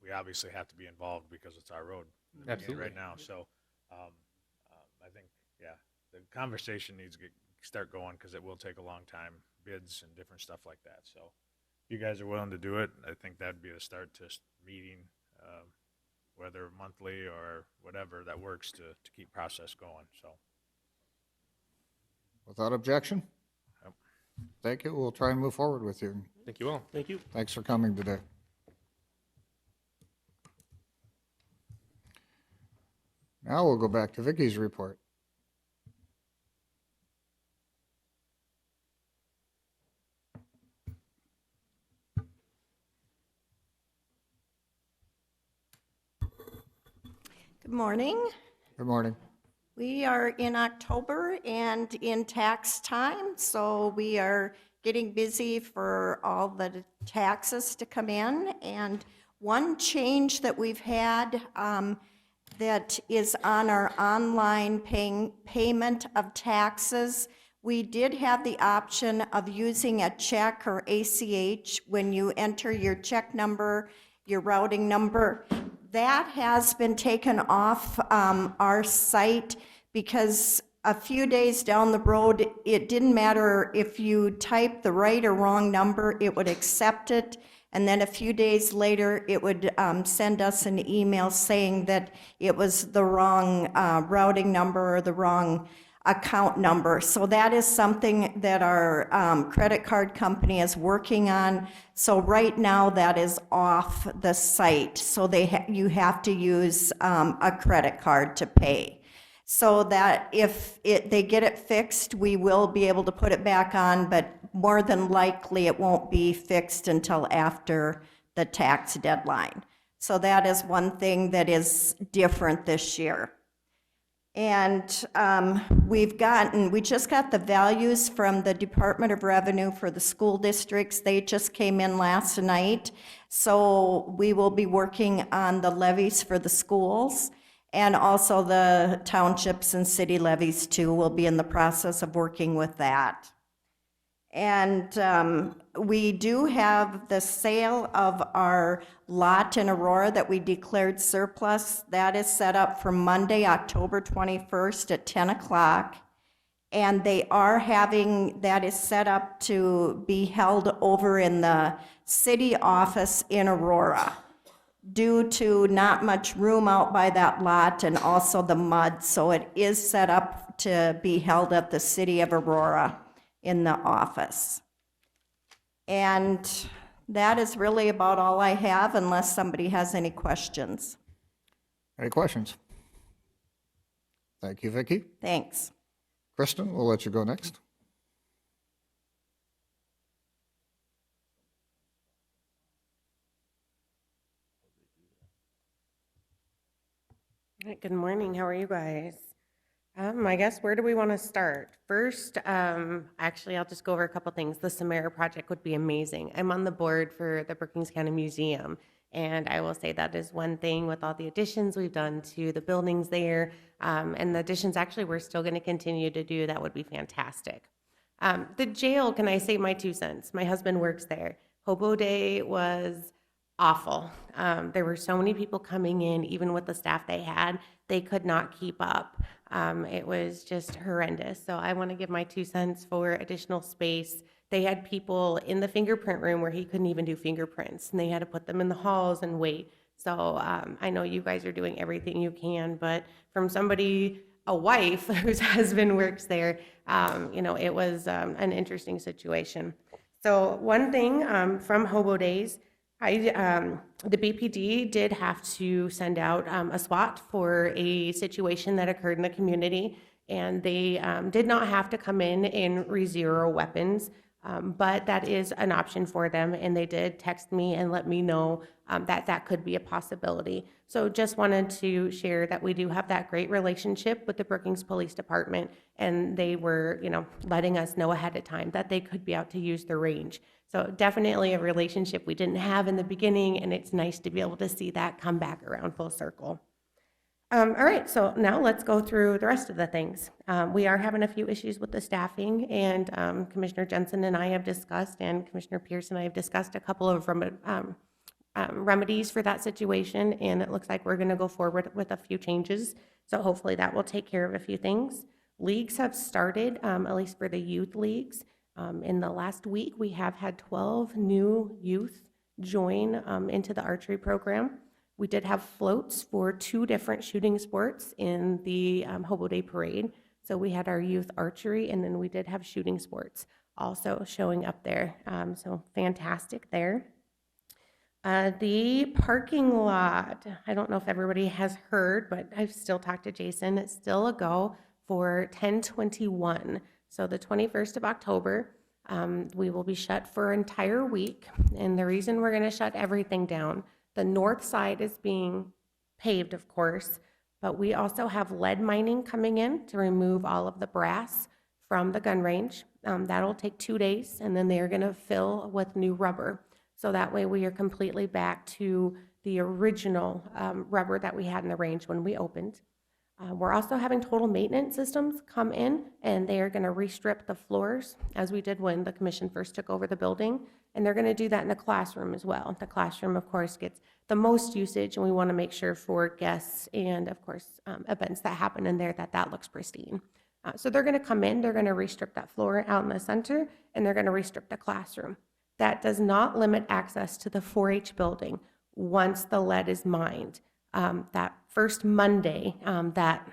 we obviously have to be involved because it's our road Absolutely. right now. So I think, yeah, the conversation needs to start going because it will take a long time, bids and different stuff like that. So if you guys are willing to do it, I think that'd be the start to meeting, whether monthly or whatever that works to keep process going. So. Without objection? Yep. Thank you. We'll try and move forward with you. Thank you all. Thank you. Thanks for coming today. Now we'll go back to Vicky's report. Good morning. Good morning. We are in October and in tax time, so we are getting busy for all the taxes to come in. And one change that we've had that is on our online payment of taxes, we did have the option of using a check or ACH when you enter your check number, your routing number. That has been taken off our site because a few days down the road, it didn't matter if you typed the right or wrong number, it would accept it. And then a few days later, it would send us an email saying that it was the wrong routing number or the wrong account number. So that is something that our credit card company is working on. So right now that is off the site. So you have to use a credit card to pay. So that if they get it fixed, we will be able to put it back on, but more than likely it won't be fixed until after the tax deadline. So that is one thing that is different this year. And we just got the values from the Department of Revenue for the school districts. They just came in last night. So we will be working on the levies for the schools and also the townships and city levies too. We'll be in the process of working with that. And we do have the sale of our lot in Aurora that we declared surplus. That is set up for Monday, October 21st at 10 o'clock. And they are that is set up to be held over in the city office in Aurora. due to not much room out by that lot and also the mud. So it is set up to be held at the City of Aurora in the office. And that is really about all I have, unless somebody has any questions. Any questions? Thank you, Vicki. Thanks. Kristen, we'll let you go next. Good morning. How are you guys? I guess where do we want to start? First, actually, I'll just go over a couple things. The Samara project would be amazing. I'm on the board for the Brookings County Museum, and I will say that is one thing with all the additions we've done to the buildings there, and the additions actually we're still going to continue to do. That would be fantastic. The jail, can I say my 2 cents? My husband works there. Hobo Day was awful. There were so many people coming in, even with the staff they had, they could not keep up. It was just horrendous. So I want to give my 2 cents for additional space. They had people in the fingerprint room where he couldn't even do fingerprints, and they had to put them in the halls and wait. So I know you guys are doing everything you can, but from somebody, a wife whose husband works there, it was an interesting situation. So one thing from Hobo Days, the BPD did have to send out a SWAT for a situation that occurred in the community, and they did not have to come in and re-zero weapons, but that is an option for them, and they did text me and let me know that that could be a possibility. So just wanted to share that we do have that great relationship with the Brookings Police Department, and they were, letting us know ahead of time that they could be out to use the range. So definitely a relationship we didn't have in the beginning, and it's nice to be able to see that come back around full circle. All right, so now let's go through the rest of the things. We are having a few issues with the staffing, and Commissioner Jensen and I have discussed, and Commissioner Pierce and I have discussed a couple of remedies for that situation, and it looks like we're going to go forward with a few changes. So hopefully that will take care of a few things. Leagues have started, at least for the youth leagues. In the last week, we have had 12 new youth join into the archery program. We did have floats for 2 different shooting sports in the Hobo Day Parade. So we had our youth archery, and then we did have shooting sports also showing up there. So fantastic there. The parking lot, I don't know if everybody has heard, but I've still talked to Jason. It's still a go for 10/21. So the 21st of October, we will be shut for an entire week. And the reason we're going to shut everything down, the north side is being paved, of course, but we also have lead mining coming in to remove all of the brass from the gun range. That'll take 2 days, and then they're going to fill with new rubber. So that way we are completely back to the original rubber that we had in the range when we opened. We're also having total maintenance systems come in, and they are going to restrip the floors as we did when the commission first took over the building, and they're going to do that in the classroom as well. The classroom, of course, gets the most usage, and we want to make sure for guests and, of course, events that happen in there that looks pristine. So they're going to come in, they're going to restrip that floor out in the center, and they're going to restrip the classroom. That does not limit access to the 4-H building once the lead is mined. That first Monday, that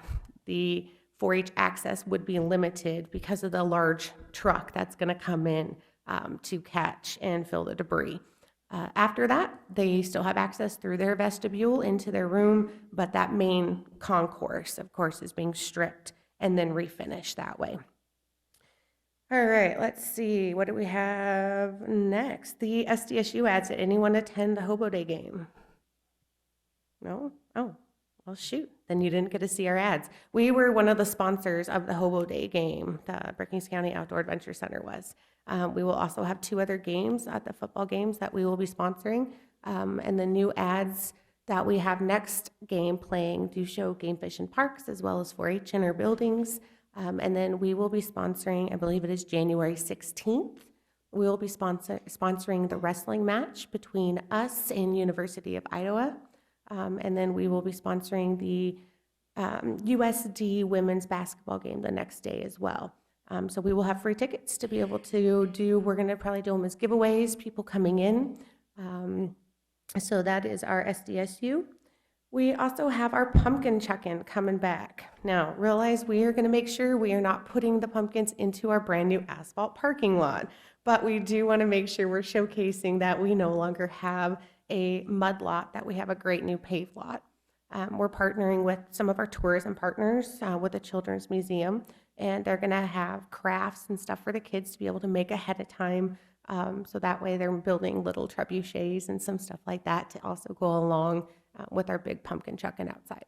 the 4-H access would be limited because of the large truck that's going to come in to catch and fill the debris. After that, they still have access through their vestibule into their room, but that main concourse, of course, is being stripped and then refinished that way. All right, let's see. What do we have next? The SDSU ads. Did anyone attend the Hobo Day game? No? Oh, well, shoot. Then you didn't get to see our ads. We were one of the sponsors of the Hobo Day game. The Brookings County Outdoor Adventure Center was. We will also have 2 other games at the football games that we will be sponsoring. And the new ads that we have next game playing do show Game Fish and Parks as well as 4-H in our buildings. And then we will be sponsoring, I believe it is January 16th, we will be sponsoring the wrestling match between us and University of Iowa. And then we will be sponsoring the USD women's basketball game the next day as well. So we will have free tickets to be able to do, we're going to probably do them as giveaways, people coming in. So that is our SDSU. We also have our pumpkin chuck-in coming back. Now, realize we are going to make sure we are not putting the pumpkins into our brand new asphalt parking lot, but we do want to make sure we're showcasing that we no longer have a mud lot, that we have a great new paved lot. We're partnering with some of our tourism partners with the Children's Museum, and they're going to have crafts and stuff for the kids to be able to make ahead of time. So that way they're building little trebuchets and some stuff like that to also go along with our big pumpkin chucking outside.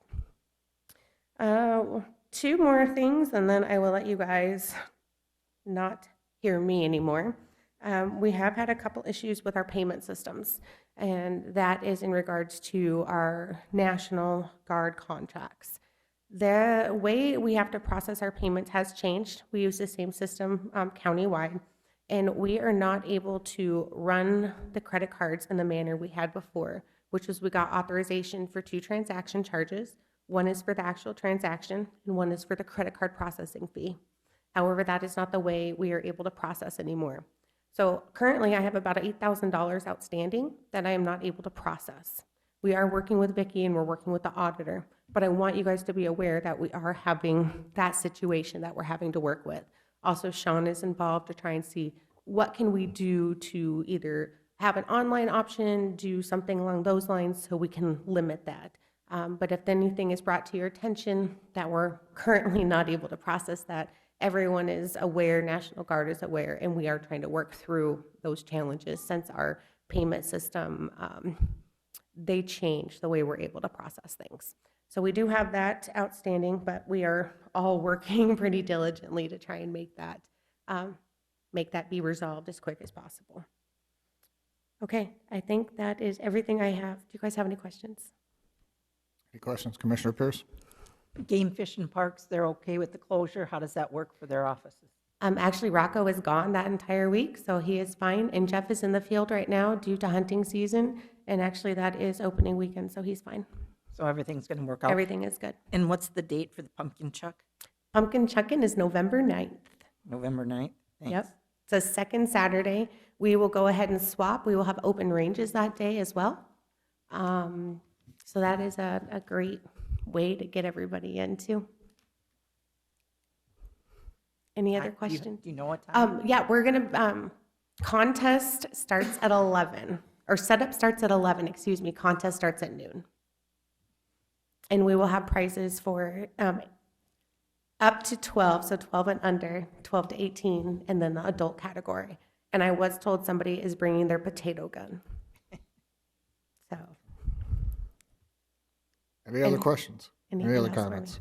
Two more things, and then I will let you guys not hear me anymore. We have had a couple issues with our payment systems, and that is in regards to our National Guard contracts. The way we have to process our payments has changed. We use the same system countywide, and we are not able to run the credit cards in the manner we had before, which was we got authorization for 2 transaction charges. One is for the actual transaction, and one is for the credit card processing fee. However, that is not the way we are able to process anymore. So currently, I have about $8,000 outstanding that I am not able to process. We are working with Vicki and we're working with the auditor, but I want you guys to be aware that we are having that situation that we're having to work with. Also, Sean is involved to try and see what can we do to either have an online option, do something along those lines so we can limit that. But if anything is brought to your attention that we're currently not able to process that, everyone is aware, National Guard is aware, and we are trying to work through those challenges since our payment system, they changed the way we're able to process things. So we do have that outstanding, but we are all working pretty diligently to try and make that be resolved as quick as possible. Okay, I think that is everything I have. Do you guys have any questions? Any questions, Commissioner Pierce? Game Fish and Parks, they're okay with the closure? How does that work for their offices? Actually, Rocco is gone that entire week, so he is fine. And Jeff is in the field right now due to hunting season. And actually, that is opening weekend, so he's fine. So everything's going to work out? Everything is good. And what's the date for the pumpkin chuck? Pumpkin chuck-in is November 9th. November 9th? Thanks. Yep. It's a second Saturday. We will go ahead and swap. We will have open ranges that day as well. So that is a great way to get everybody in too. Any other questions? Do you know what time? Yeah, we're gonna, contest starts at 11, or setup starts at 11, excuse me, contest starts at noon. And we will have prizes for up to 12, so 12 and under, 12 to 18, and then the adult category. And I was told somebody is bringing their potato gun. So. Any other questions? Any Anything other else, Marlene? comments?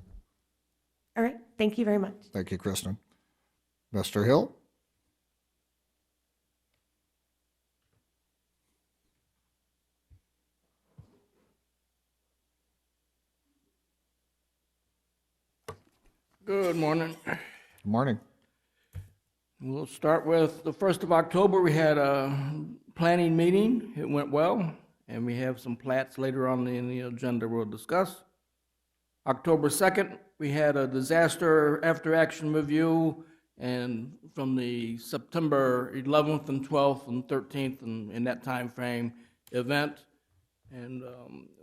All right, thank you very much. Thank you, Kristen. Mr. Hill? Good morning. Good morning. We'll start with the 1st of October. We had a planning meeting. It went well, and we have some plats later on in the agenda we'll discuss. October 2nd, we had a disaster after action review, and from the September 11th and 12th and 13th and in that time frame event. And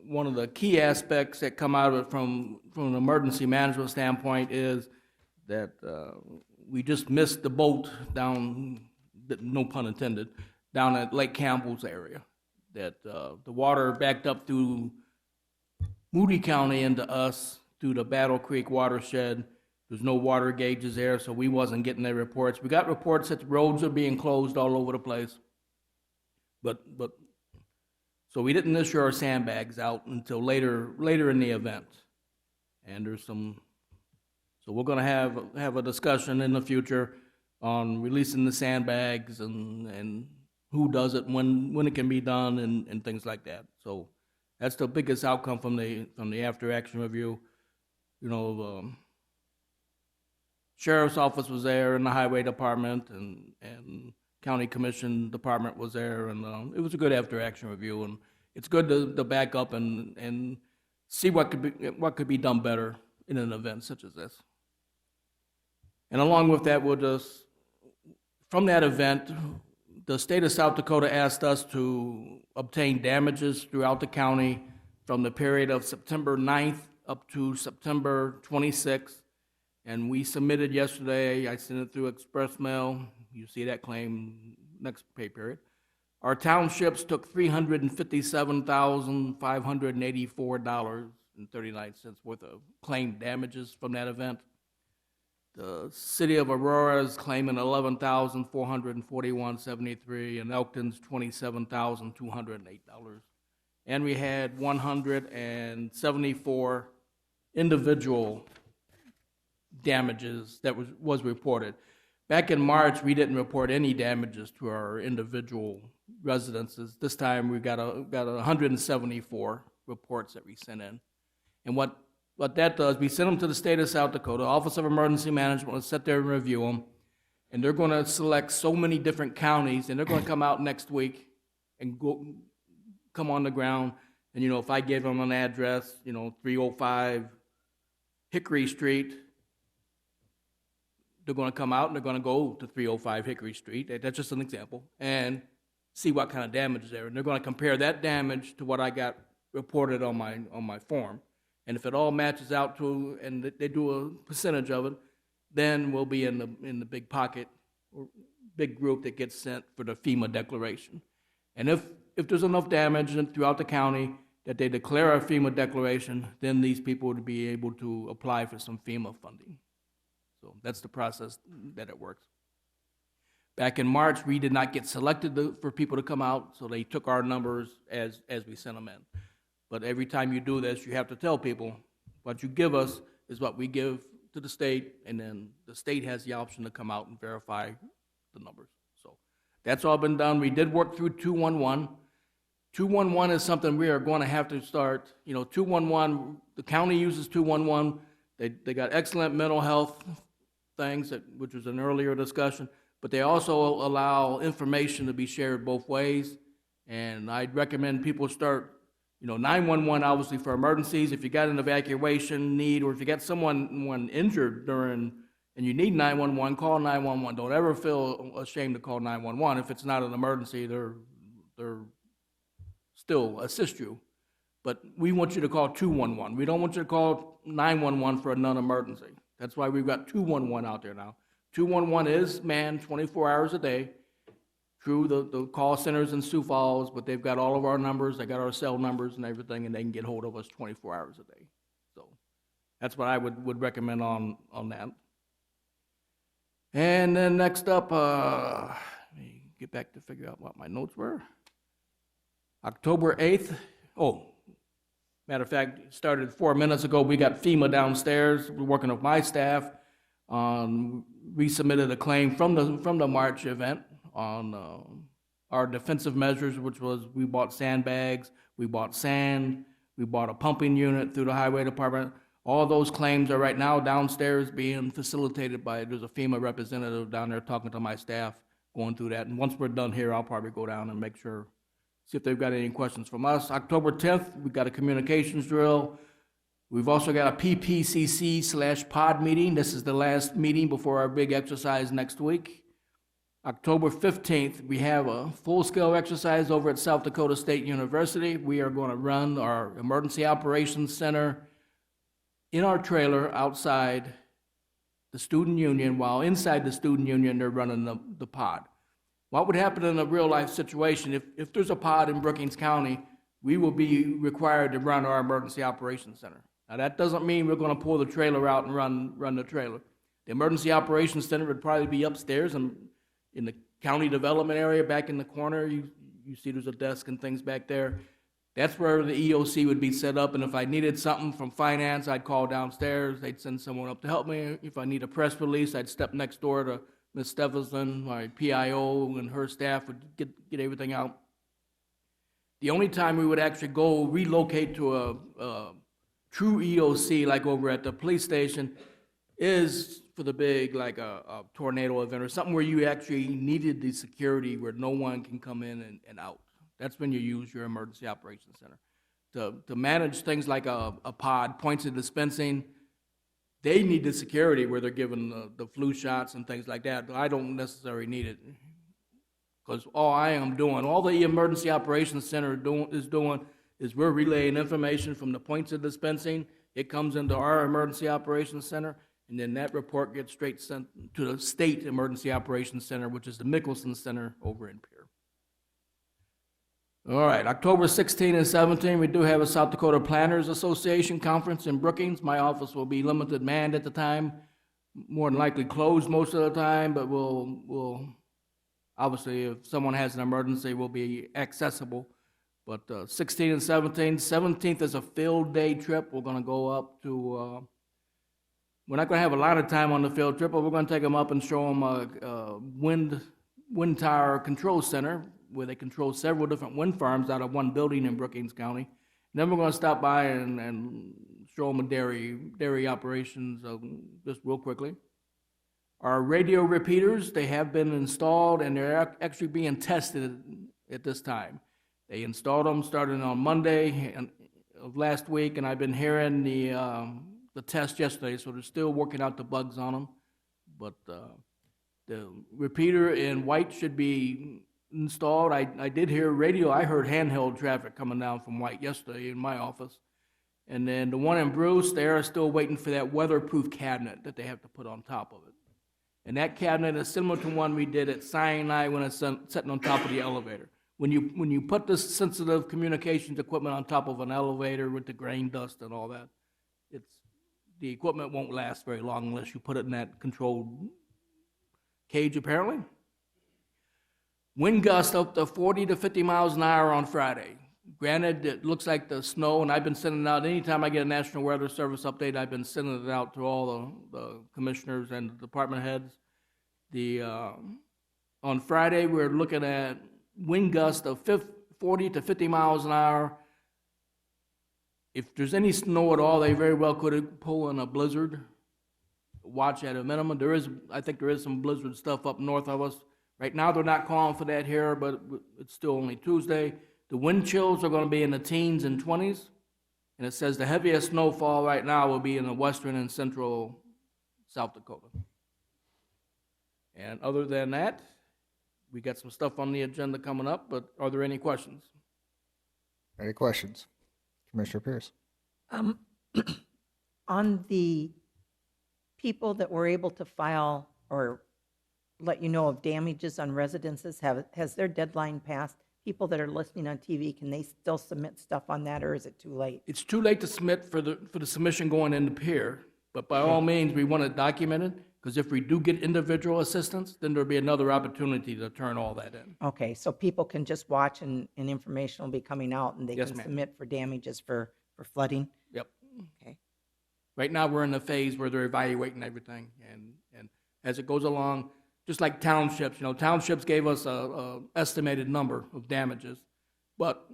one of the key aspects that come out of it from an emergency management standpoint is that we just missed the boat down, no pun intended, down at Lake Campbell's area. That the water backed up through Moody County into us through the Battle Creek watershed. There's no water gauges there, so we wasn't getting their reports. We got reports that the roads are being closed all over the place. But so we didn't issue our sandbags out until later in the event. And there's some, so we're gonna have a discussion in the future on releasing the sandbags and who does it, when it can be done and things like that. So that's the biggest outcome from the after action review. You know, Sheriff's Office was there, and the Highway Department and County Commission Department was there, and it was a good after action review, and it's good to back up and see what could be done better in an event such as this. And along with that, we'll just, from that event, the state of South Dakota asked us to obtain damages throughout the county from the period of September 9th up to September 26th. And we submitted yesterday, I sent it through express mail. You see that claim next pay period. Our townships took $357,584.39 worth of claimed damages from that event. The city of Aurora is claiming $11,441.73, and Elkton's $27,208. And we had 174 individual damages that was reported. Back in March, we didn't report any damages to our individual residences. This time, we got 174 reports that we sent in. And what that does, we send them to the state of South Dakota. Office of Emergency Management will sit there and review them. And they're going to select so many different counties, and they're going to come out next week and come on the ground. And, if I give them an address, 305 Hickory Street, they're going to come out and they're going to go to 305 Hickory Street. That's just an example. And see what kind of damage is there. And they're going to compare that damage to what I got reported on my form. And if it all matches out to, and they do a percentage of it, then we'll be in the big pocket or big group that gets sent for the FEMA declaration. And if there's enough damage throughout the county that they declare a FEMA declaration, then these people would be able to apply for some FEMA funding. So that's the process that it works. Back in March, we did not get selected for people to come out, so they took our numbers as we sent them in. But every time you do this, you have to tell people what you give us is what we give to the state, and then the state has the option to come out and verify the numbers. So that's all been done. We did work through 211. 211 is something we are going to have to start. 211, the county uses 211. They got excellent mental health things, which was an earlier discussion, but they also allow information to be shared both ways. And I'd recommend people start 911 obviously for emergencies. If you got an evacuation need, or if you got someone injured and you need 911, call 911. Don't ever feel ashamed to call 911. If it's not an emergency, they're still assist you. But we want you to call 211. We don't want you to call 911 for a non-emergency. That's why we've got 211 out there now. 211 is manned 24 hours a day through the call centers in Sioux Falls, but they've got all of our numbers, they got our cell numbers and everything, and they can get hold of us 24 hours a day. So that's what I would recommend on that. And then next up, let me get back to figure out what my notes were. October 8th, matter of fact, it started 4 minutes ago. We got FEMA downstairs. We're working with my staff. We submitted a claim from the March event on our defensive measures, which was we bought sandbags, we bought sand, we bought a pumping unit through the highway department. All those claims are right now downstairs being facilitated there's a FEMA representative down there talking to my staff, going through that. And once we're done here, I'll probably go down and make sure, see if they've got any questions from us. October 10th, we got a communications drill. We've also got a PPCC/pod meeting. This is the last meeting before our big exercise next week. October 15th, we have a full-scale exercise over at South Dakota State University. We are going to run our Emergency Operations Center in our trailer outside the Student Union, while inside the Student Union, they're running the pod. What would happen in a real-life situation, if there's a pod in Brookings County, we will be required to run our Emergency Operations Center. Now, that doesn't mean we're going to pull the trailer out and run the trailer. The Emergency Operations Center would probably be upstairs and in the county development area back in the corner. You see there's a desk and things back there. That's where the EOC would be set up, and if I needed something from finance, I'd call downstairs. They'd send someone up to help me. If I need a press release, I'd step next door to Ms. Stephenson, my PIO, and her staff would get everything out. The only time we would actually go relocate to a true EOC, like over at the police station, is for the big, like a tornado event or something where you actually needed the security where no one can come in and out. That's when you use your Emergency Operations Center. To manage things like a pod, points of dispensing, they need the security where they're giving the flu shots and things like that. I don't necessarily need it. Because all I am doing, all the Emergency Operations Center is we're relaying information from the points of dispensing. It comes into our Emergency Operations Center, and then that report gets straight sent to the State Emergency Operations Center, which is the Mickelson Center over in Pierre. All right, October 16 and 17, we do have a South Dakota Planners Association Conference in Brookings. My office will be limited manned at the time, more than likely closed most of the time, but we'll obviously, if someone has an emergency, we'll be accessible. But 16 and 17, 17th is a field day trip. We're going to go up to, we're not going to have a lot of time on the field trip, but we're going to take them up and show them a wind tower control center where they control several different wind farms out of one building in Brookings County. And then we're going to stop by and show them a dairy operations just real quickly. Our radio repeaters, they have been installed and they're actually being tested at this time. They installed them starting on Monday of last week, and I've been hearing the test yesterday, so they're still working out the bugs on them. But the repeater in White should be installed. I did hear radio. I heard handheld traffic coming down from White yesterday in my office. And then the one in Bruce, they're still waiting for that weatherproof cabinet that they have to put on top of it. And that cabinet is similar to one we did at Sinai when it's sitting on top of the elevator. When you put this sensitive communications equipment on top of an elevator with the grain dust and all that, the equipment won't last very long unless you put it in that controlled cage, apparently. Wind gusts up to 40 to 50 miles an hour on Friday. Granted, it looks like the snow, and I've been sending it out, anytime I get a National Weather Service update, I've been sending it out to all the commissioners and the department heads. On Friday, we're looking at wind gusts of 40 to 50 miles an hour. If there's any snow at all, they very well could pull in a blizzard. Watch at a minimum. I think there is some blizzard stuff up north of us. Right now, they're not calling for that here, but it's still only Tuesday. The wind chills are going to be in the teens and 20s, and it says the heaviest snowfall right now will be in the western and central South Dakota. And other than that, we got some stuff on the agenda coming up, but are there any questions? Any questions? Commissioner Pierce. On the people that were able to file or let you know of damages on residences, has their deadline passed? People that are listening on TV, can they still submit stuff on that, or is it too late? It's too late to submit for the submission going into peer, but by all means, we want it documented, because if we do get individual assistance, then there'll be another opportunity to turn all that in. Okay, so people can just watch and information will be coming out, and they Yes, can ma'am. submit for damages for flooding? Yep. Okay. Right now, we're in the phase where they're evaluating everything, and as it goes along, just like townships, townships gave us a estimated number of damages, but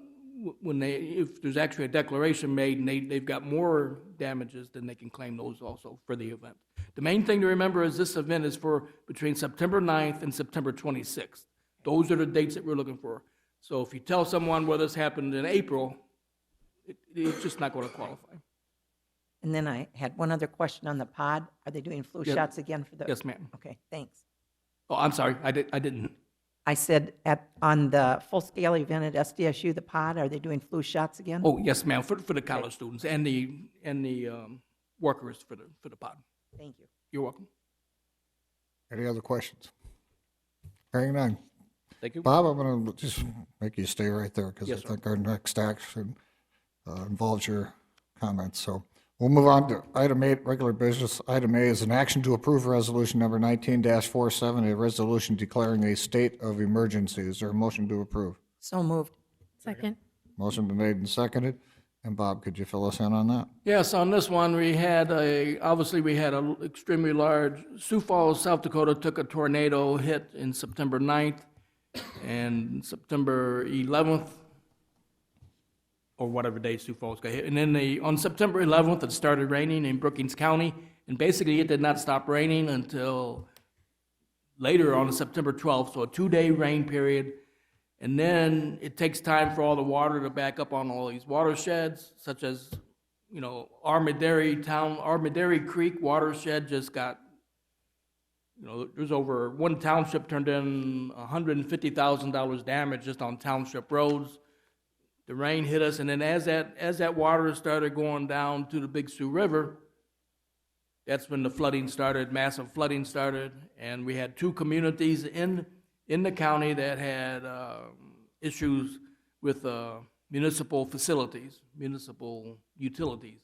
if there's actually a declaration made and they've got more damages, then they can claim those also for the event. The main thing to remember is this event is for between September 9th and September 26th. Those are the dates that we're looking for. So if you tell someone where this happened in April, it's just not going to qualify. And then I had one other question on the pod. Are they doing flu Yep. shots again for the? Yes, ma'am. Okay, thanks. Oh, I'm sorry, I didn't. I said on the full-scale event at SDSU, the pod, are they doing flu shots again? Oh, yes, ma'am, for the college students and the workers for the pod. Thank you. You're welcome. Any other questions? Hearing none. Thank you. Bob, I'm going to just make you stay right there because Yes, I sir. think our next action involves your comments. So we'll move on to item 8, regular business. Item A is an action to approve resolution number 19-47, a resolution declaring a state of emergency. Is there a motion to approve? So moved. Second. Motion been made and seconded. And Bob, could you fill us in on that? Yes, on this one, obviously we had an extremely large, Sioux Falls, South Dakota took a tornado hit in September 9th and September 11th, or whatever day Sioux Falls got hit. And then on September 11th, it started raining in Brookings County, and basically it did not stop raining until later on September 12th, so a 2-day rain period. And then it takes time for all the water to back up on all these watersheds, such as, Armadillo Creek watershed just got You know, there's over, one township turned in $150,000 damage just on township roads. The rain hit us, and then as that water started going down to the Big Sioux River, that's when the flooding started, massive flooding started, and we had 2 communities in the county that had issues with municipal facilities, municipal utilities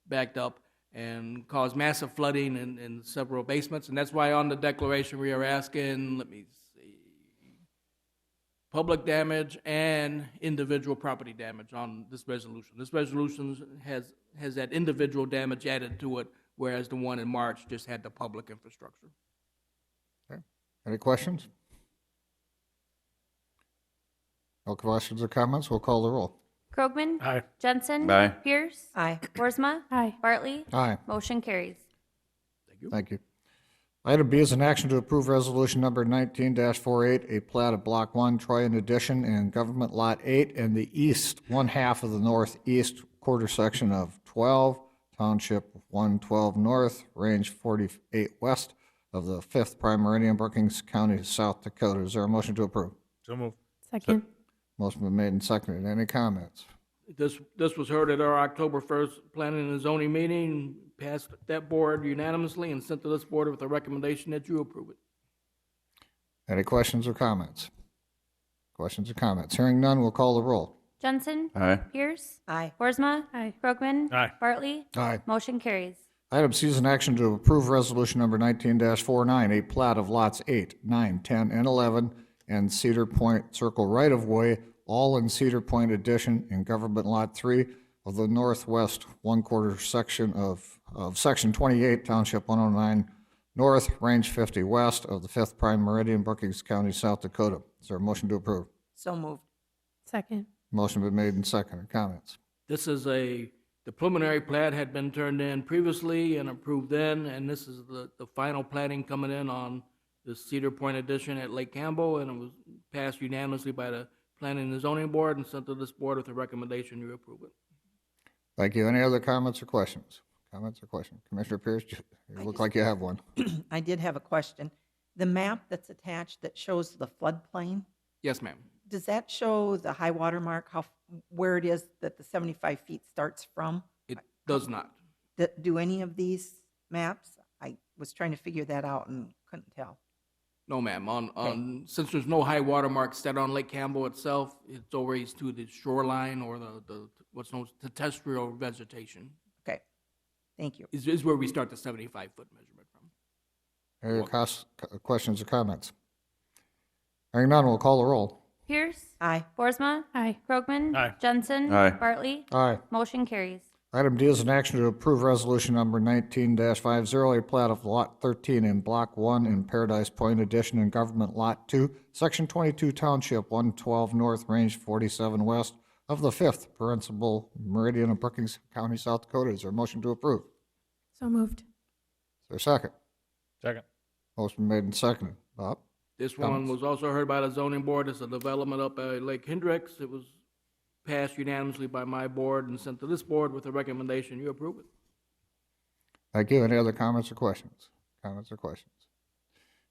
backed up and caused massive flooding in several basements. And that's why on the declaration we are asking, let me see, public damage and individual property damage on this resolution. This resolution has that individual damage added to it, whereas the one in March just had the public infrastructure. Okay. Any questions? No questions or comments? We'll call the roll. Krogman? Aye. Jensen? Aye. Pierce? Aye. Boersma? Aye. Bartley? Aye. Motion carries. Thank you. Item B is an action to approve resolution number 19-48, a plat of Block 1, Troyan Addition, and Government Lot 8 in the east, one half of the northeast quarter section of 12, Township 112 North, Range 48 West of the 5th Prime Meridian, Brookings County, South Dakota. Is there a motion to approve? So moved. Second. Motion been made and seconded. Any comments? This was heard at our October 1st Planning and Zoning meeting, passed that board unanimously, and sent to this board with a recommendation that you approve it. Any questions or comments? Questions or comments? Hearing none, we'll call the roll. Jensen? Aye. Pierce? Aye. Boersma? Aye. Krogman? Aye. Bartley? Aye. Motion carries. Item C is an action to approve resolution number 19-49, a plat of lots 8, 9, 10, and 11, and Cedar Point Circle right-of-way, all in Cedar Point Addition in Government Lot 3 of the northwest one-quarter section of Section 28, Township 109 North, Range 50 West of the 5th Prime Meridian, Brookings County, South Dakota. Is there a motion to approve? So moved. Second. Motion been made and seconded. Comments? This is the preliminary plat had been turned in previously and approved then, and this is the final plating coming in on the Cedar Point addition at Lake Campbell, and it was passed unanimously by the Planning and Zoning Board and sent to this board with a recommendation you approve it. Thank you. Any other comments or questions? Comments or questions? Commissioner Pierce, you look like you have one. I did have a question. The map that's attached that shows the floodplain, Yes, ma'am. does that show the high water mark, where it is that the 75 feet starts from? It does not. Do any of these maps? I was trying to figure that out and couldn't tell. No, ma'am. Since there's no high water mark set on Lake Campbell itself, it's always to the shoreline or the what's known as terrestrial vegetation. Okay, thank you. Is where we start the 75-foot measurement from. Any other questions or comments? Hearing none, we'll call the roll. Pierce? Aye. Boersma? Aye. Krogman? Aye. Jensen? Aye. Bartley? Aye. Motion carries. Item D is an action to approve resolution number 19-50, a plat of Lot 13 in Block 1 in Paradise Point Addition in Government Lot 2, Section 22, Township 112 North, Range 47 West of the 5th Principal Meridian of Brookings County, South Dakota. Is there a motion to approve? So moved. Is there a second? Second. Motion made and seconded. Bob? This one Comments? was also heard by the zoning board. It's a development up at Lake Hendricks. It was passed unanimously by my board and sent to this board with a recommendation. You approve it. Thank you. Any other comments or questions? Comments or questions?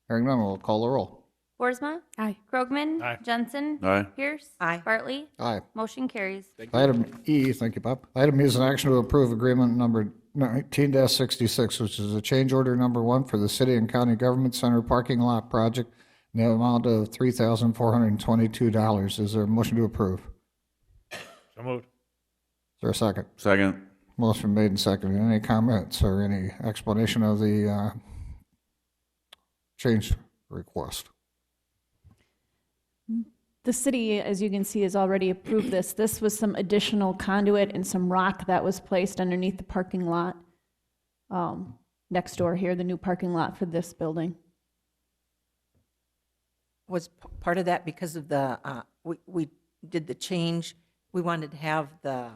Hearing none, we'll call the roll. Boersma? Aye. Krogman? Aye. Jensen? Aye. Pierce? Aye. Bartley? Aye. Motion carries. Item E, thank you, Bob. Item E is an action to approve agreement number 19-66, which is a change order number 1 for the City and County Government Center parking lot project in the amount of $3,422. Is there a motion to approve? So moved. Is there a second? Second. Motion made and seconded. Any comments or any explanation of the change request? The city, as you can see, has already approved this. This was some additional conduit and some rock that was placed underneath the parking lot next door here, the new parking lot for this building. Was part of that because of the, we did the change, we wanted to have the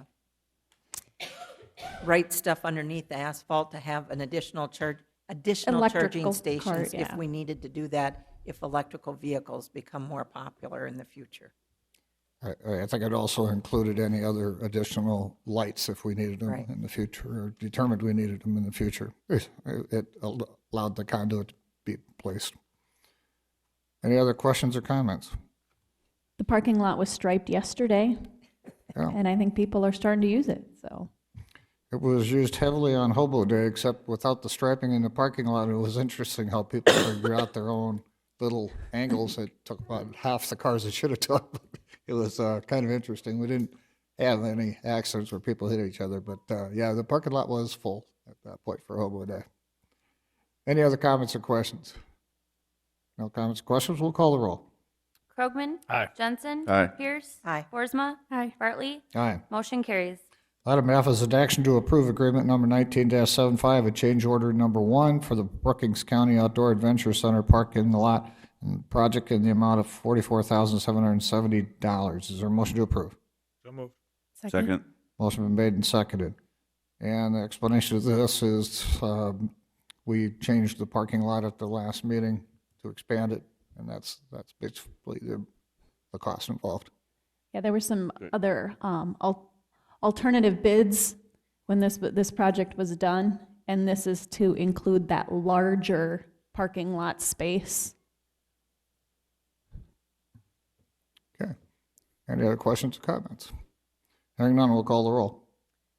right stuff underneath the asphalt to have an additional charging Electrical stations cart, if yeah. we needed to do that, if electrical vehicles become more popular in the future. I think it also included any other additional lights if we needed them Right. in the future, or determined we needed them in the future. It allowed the conduit be placed. Any other questions or comments? The parking lot was striped yesterday, Yeah. and I think people are starting to use it, so. It was used heavily on Hobo Day, except without the striping in the parking lot. It was interesting how people figured out their own little angles. It took about half the cars it should have took. It was kind of interesting. We didn't have any accidents where people hit each other, but yeah, the parking lot was full at that point for Hobo Day. Any other comments or questions? No comments or questions? We'll call the roll. Krogman? Aye. Jensen? Aye. Pierce? Aye. Boersma? Aye. Bartley? Aye. Motion carries. Item F is an action to approve agreement number 19-75, a change order number 1 for the Brookings County Outdoor Adventure Center parking lot and project in the amount of $44,770. Is there a motion to approve? So moved. Second. Motion been made and seconded. And the explanation of this is we changed the parking lot at the last meeting to expand it, and that's basically the cost involved. Yeah, there were some other alternative bids when this project was done, and this is to include that larger parking lot space. Okay. Any other questions or comments? Hearing none, we'll call the roll.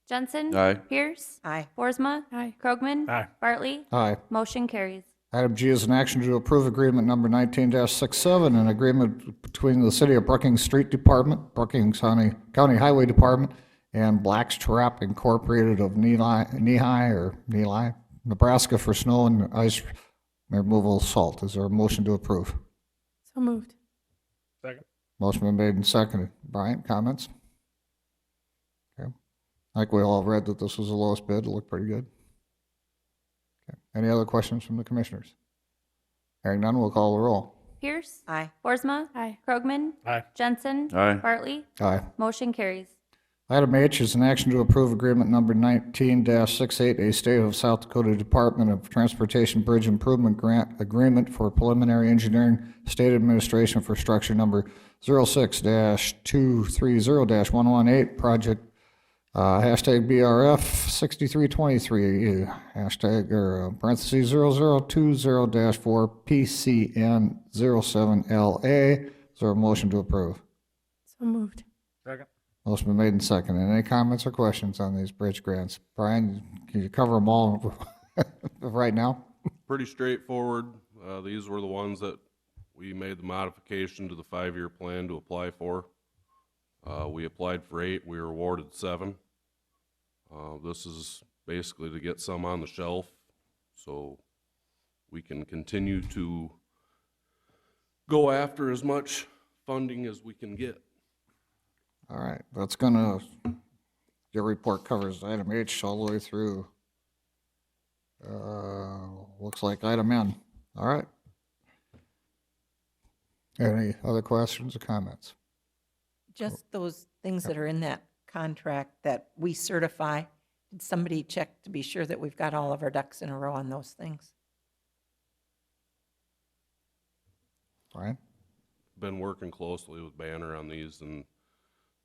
Jensen? Aye. Pierce? Aye. Boersma? Aye. Krogman? Aye. Bartley? Aye. Motion carries. Item G is an action to approve agreement number 19-67, an agreement between the City of Brookings Street Department, Brookings County Highway Department, and Black's Trap Incorporated of Nehi, Nebraska for snow and ice removal salt. Is there a motion to approve? So moved. Second. Motion been made and seconded. Brian, comments? Okay. I think we all read that this was the lowest bid. It looked pretty good. Okay. Any other questions from the commissioners? Hearing none, we'll call the roll. Pierce? Aye. Boersma? Aye. Krogman? Aye. Jensen? Aye. Bartley? Aye. Motion carries. Item H is an action to approve agreement number 19-68, a State of South Dakota Department of Transportation Bridge Improvement Grant Agreement for Preliminary Engineering State Administration for Structure number 06-230-118, project hashtag BRF 6323, hashtag or parentheses 0020-4 PCN 07LA. Is there a motion to approve? So moved. Second. Motion been made and seconded. Any comments or questions on these bridge grants? Brian, can you cover them all right now? Pretty straightforward. These were the ones that we made the modification to the 5-year plan to apply for. We applied for 8, we were awarded 7. This is basically to get some on the shelf so we can continue to go after as much funding as we can get. All right, that's your report covers item H all the way through, looks like item N. All right. Any other questions or comments? Just those things that are in that contract that we certify, did somebody check to be sure that we've got all of our ducks in a row on those things? Brian? Been working closely with Banner on these, and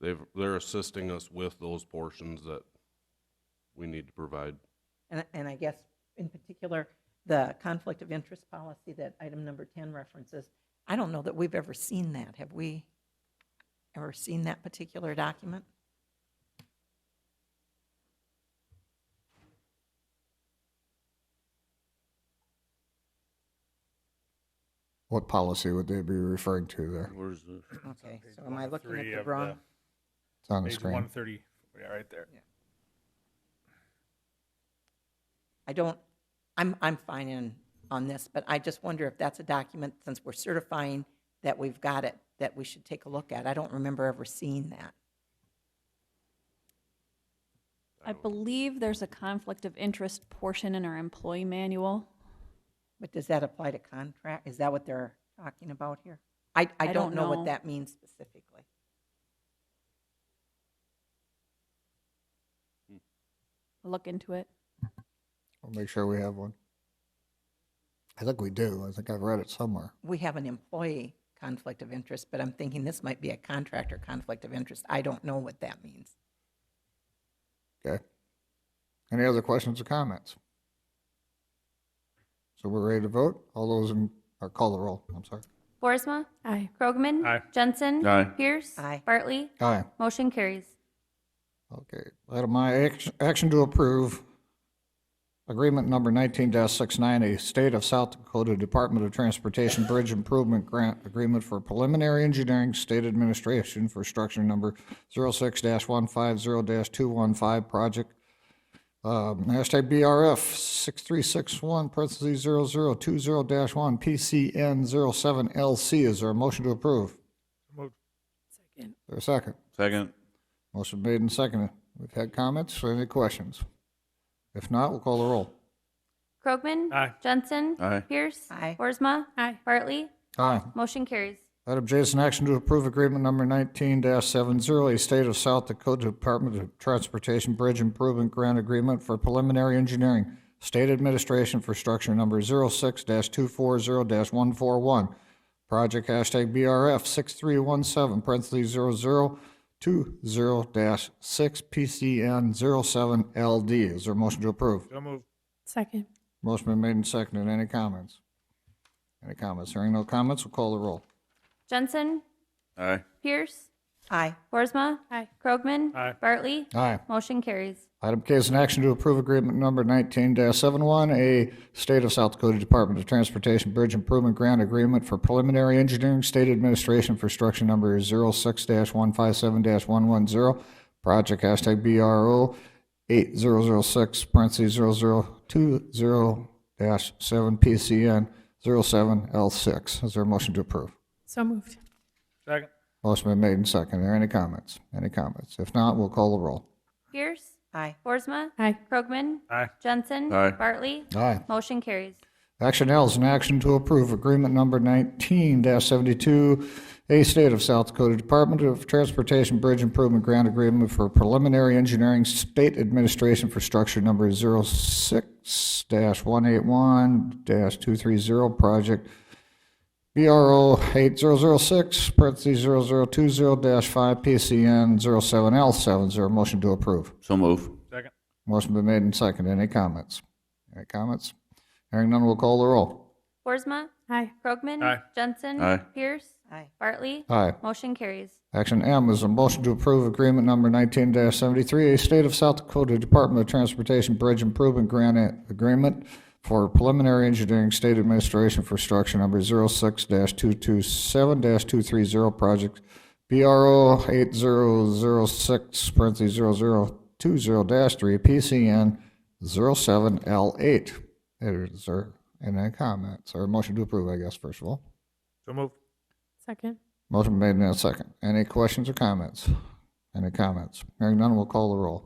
they're assisting us with those portions that we need to provide. And I guess in particular, the conflict of interest policy that item number 10 references, I don't know that we've ever seen that. Have we ever seen that particular document? What policy would they be referring to there? Where's the? Okay, so am I looking at 103 the of wrong? It's on the Page screen. 130, yeah, right there. I'm fine on this, but I just wonder if that's a document, since we're certifying that we've got it, that we should take a look at. I don't remember ever seeing that. I believe there's a conflict of interest portion in our employee manual. But does that apply to contract? Is that what they're talking about here? I don't know what that means specifically. Look into it. I'll make sure we have one. I think we do. I think I've read it somewhere. We have an employee conflict of interest, but I'm thinking this might be a contractor conflict of interest. I don't know what that means. Okay. Any other questions or comments? So we're ready to vote? All those in, or call the roll, I'm sorry. Boersma. Aye. Krogman. Aye. Jensen. Aye. Pierce. Aye. Bartley. Aye. Motion carries. Okay, item I, action to approve agreement number 19-69, a State of South Dakota Department of Transportation Bridge Improvement Grant Agreement for Preliminary Engineering State Administration for structure number 06-150-215 project, hashtag BRF 6361, parentheses 0020-1, PCN 07LC. Is there a motion to approve? Moved. Is there a second? Second. Motion made and seconded. We've had comments or any questions? If not, we'll call the roll. Krogman. Aye. Jensen. Aye. Pierce. Aye. Boersma. Aye. Bartley. Aye. Motion carries. Item J is an action to approve agreement number 19-70, a State of South Dakota Department of Transportation Bridge Improvement Grant Agreement for Preliminary Engineering, State Administration for structure number 06-240-141. Project hashtag BRF 6317, parentheses 0020-6, PCN 07LD. Is there a motion to approve? So moved. Second. Motion been made and seconded. Any comments? Any comments? Hearing no comments, we'll call the roll. Jensen. Aye. Pierce. Aye. Boersma. Aye. Krogman. Aye. Bartley. Aye. Motion carries. Item K is an action to approve agreement number 19-71, a State of South Dakota Department of Transportation Bridge Improvement Grant Agreement for Preliminary Engineering State Administration for structure number 06-157-110, project hashtag BRO 8006, parentheses 0020-7, PCN 07L6. Is there a motion to approve? So moved. Second. Motion been made and seconded. Are there any comments? Any comments? If not, we'll call the roll. Pierce. Aye. Boersma. Aye. Krogman. Aye. Jensen. Aye. Bartley. Aye. Motion carries. Action L is an action to approve agreement number 19-72, a State of South Dakota Department of Transportation Bridge Improvement Grant Agreement for Preliminary Engineering State Administration for structure number 06-181-230, project BRO 8006, parentheses 0020-5, PCN 07L7. Is there a motion to approve? So move. Second. Motion been made and seconded. Any comments? Any comments? Hearing none, we'll call the roll. Boersma. Aye. Krogman. Aye. Jensen. Aye. Pierce. Aye. Bartley. Aye. Motion carries. Action M is a motion to approve agreement number 19-73, a State of South Dakota Department of Transportation Bridge Improvement Grant Agreement for Preliminary Engineering State Administration for structure number 06-227-230, project BRO 8006, parentheses 0020-3, PCN 07L8. Is there any comments or a motion to approve, I guess, first of all? So moved. Second. Motion made in a second. Any questions or comments? Any comments? Hearing none, we'll call the roll.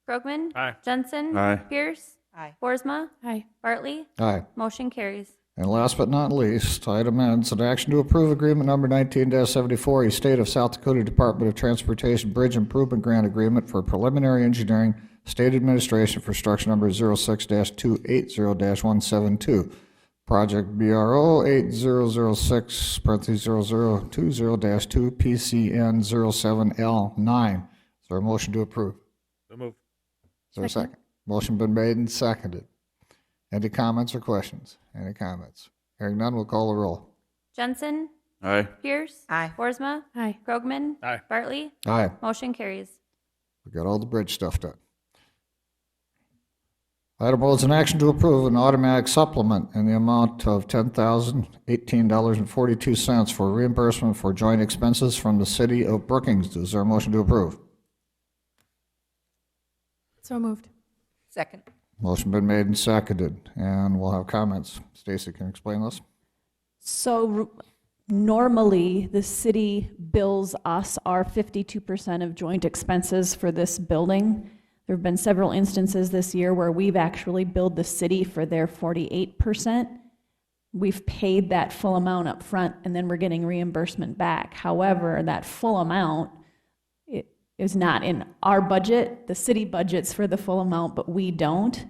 Krogman. Aye. Jensen. Aye. Pierce. Aye. Boersma. Aye. Bartley. Aye. Motion carries. And last but not least, item N is an action to approve agreement number 19-74, a State of South Dakota Department of Transportation Bridge Improvement Grant Agreement for Preliminary Engineering State Administration for structure number 06-280-172. Project BRO 8006, parentheses 0020-2, PCN 07L9. Is there a motion to approve? So moved. Is there a second? Motion been made and seconded. Any comments or questions? Any comments? Hearing none, we'll call the roll. Jensen. Aye. Pierce. Aye. Boersma. Aye. Krogman. Aye. Bartley. Aye. Motion carries. We got all the bridge stuff done. Item O is an action to approve an automatic supplement in the amount of $10,018.42 for reimbursement for joint expenses from the city of Brookings. Is there a motion to approve? So moved. Second. Motion been made and seconded, and we'll have comments. Stacy, can you explain this? So normally, the city bills us our 52% of joint expenses for this building. There have been several instances this year where we've actually billed the city for their 48%. We've paid that full amount up front, and then we're getting reimbursement back. However, that full amount is not in our budget. The city budgets for the full amount, but we don't.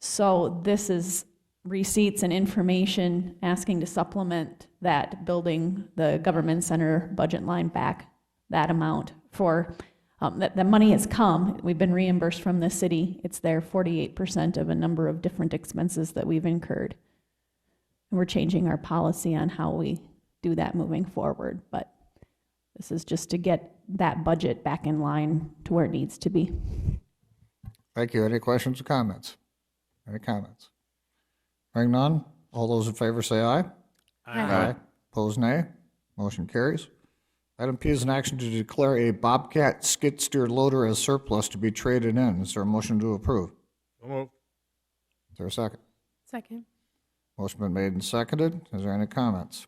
So this is receipts and information asking to supplement that building, the government center budget line back, that amount for, the money has come. We've been reimbursed from the city. It's their 48% of a number of different expenses that we've incurred. we're changing our policy on how we do that moving forward. But this is just to get that budget back in line to where it needs to be. Thank you. Any questions or comments? Any comments? Hearing none, all those in favor say aye. Aye. Opposed, nay. Motion carries. Item P is an action to declare a Bobcat skid steer loader as surplus to be traded in. Is there a motion to approve? So moved. Is there a second? Second. Motion been made and seconded. Is there any comments?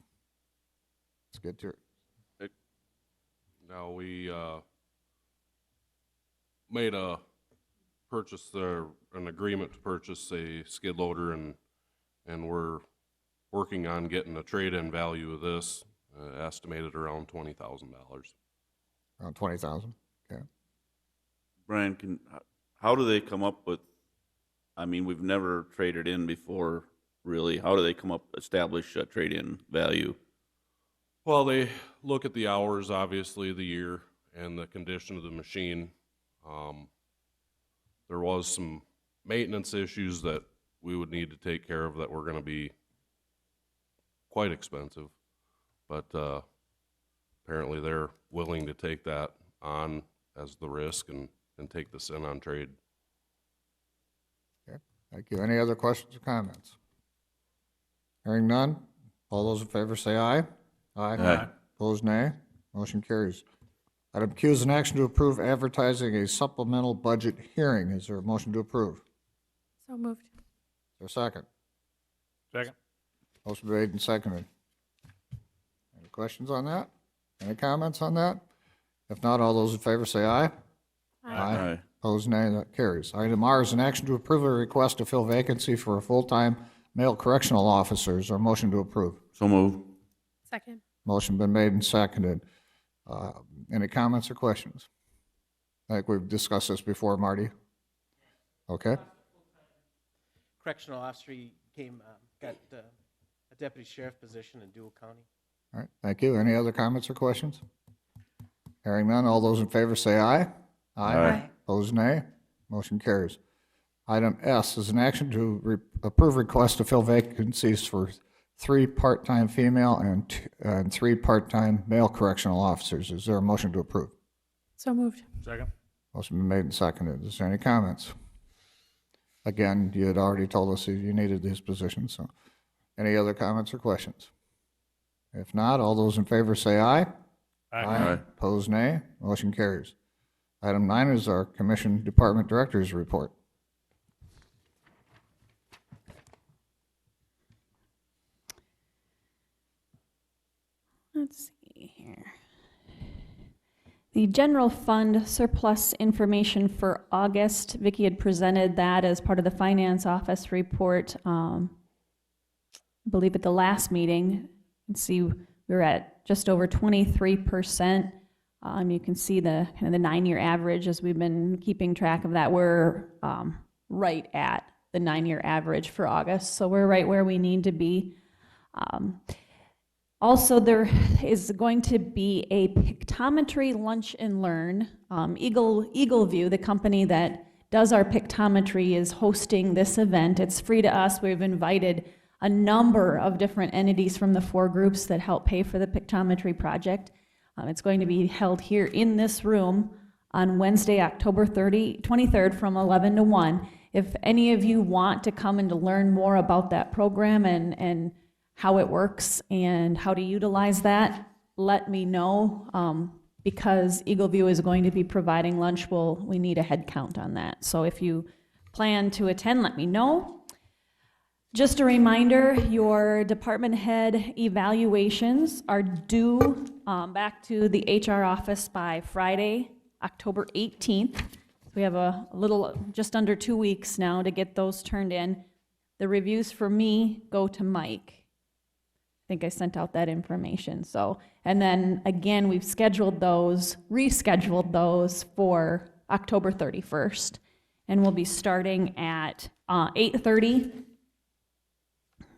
Let's get to it. Now, we made a purchase, an agreement to purchase a skid loader, and we're working on getting a trade-in value of this, estimated around $20,000. Around 20,000. Okay. Brian, how do they come up with, I mean, we've never traded in before, really. How do they establish a trade-in value? Well, they look at the hours, obviously, the year, and the condition of the machine. There was some maintenance issues that we would need to take care of that were going to be quite expensive, but apparently they're willing to take that on as the risk and take this in on trade. Okay. Thank you. Any other questions or comments? Hearing none, all those in favor say aye. Aye. Opposed, nay. Motion carries. Item Q is an action to approve advertising a supplemental budget hearing. Is there a motion to approve? So moved. Is there a second? Second. Motion made and seconded. Any questions on that? Any comments on that? If not, all those in favor say aye. Aye. Opposed, nay. That carries. Item R is an action to approve a request to fill vacancy for a full-time male correctional officer. Is there a motion to approve? So move. Second. Motion been made and seconded. Any comments or questions? I think we've discussed this before, Marty. Okay. Correctional officer got a deputy sheriff position in Dual County. All right, thank you. Any other comments or questions? Hearing none, all those in favor say aye. Aye. Opposed, nay. Motion carries. Item S is an action to approve request to fill vacancies for 3 part-time female and 3 part-time male correctional officers. Is there a motion to approve? So moved. Second. Motion been made and seconded. Is there any comments? Again, you had already told us that you needed these positions, so any other comments or questions? If not, all those in favor say aye. Aye. Opposed, nay. Motion carries. Item 9 is our Commission Department Director's report. Let's see here. The general fund surplus information for August, Vicki had presented that as part of the finance office report, I believe at the last meeting. You can see we're at just over 23%. You can see the kind of the 9-year average as we've been keeping track of that. We're right at the 9-year average for August, so we're right where we need to be. Also, there is going to be a pictometry lunch and learn. Eagle View, the company that does our pictometry, is hosting this event. It's free to us. We've invited a number of different entities from the 4 groups that help pay for the pictometry project. It's going to be held here in this room on Wednesday, October 23rd from 11 to 1. If any of you want to come and to learn more about that program and how it works and how to utilize that, let me know, because Eagle View is going to be providing lunch. We need a head count on that. So if you plan to attend, let me know. Just a reminder, your department head evaluations are due back to the HR office by Friday, October 18th. We have a little, just under 2 weeks now to get those turned in. The reviews for me go to Mike. I think I sent out that information. So, and then again, we've rescheduled those for October 31st. And we'll be starting at 8:30.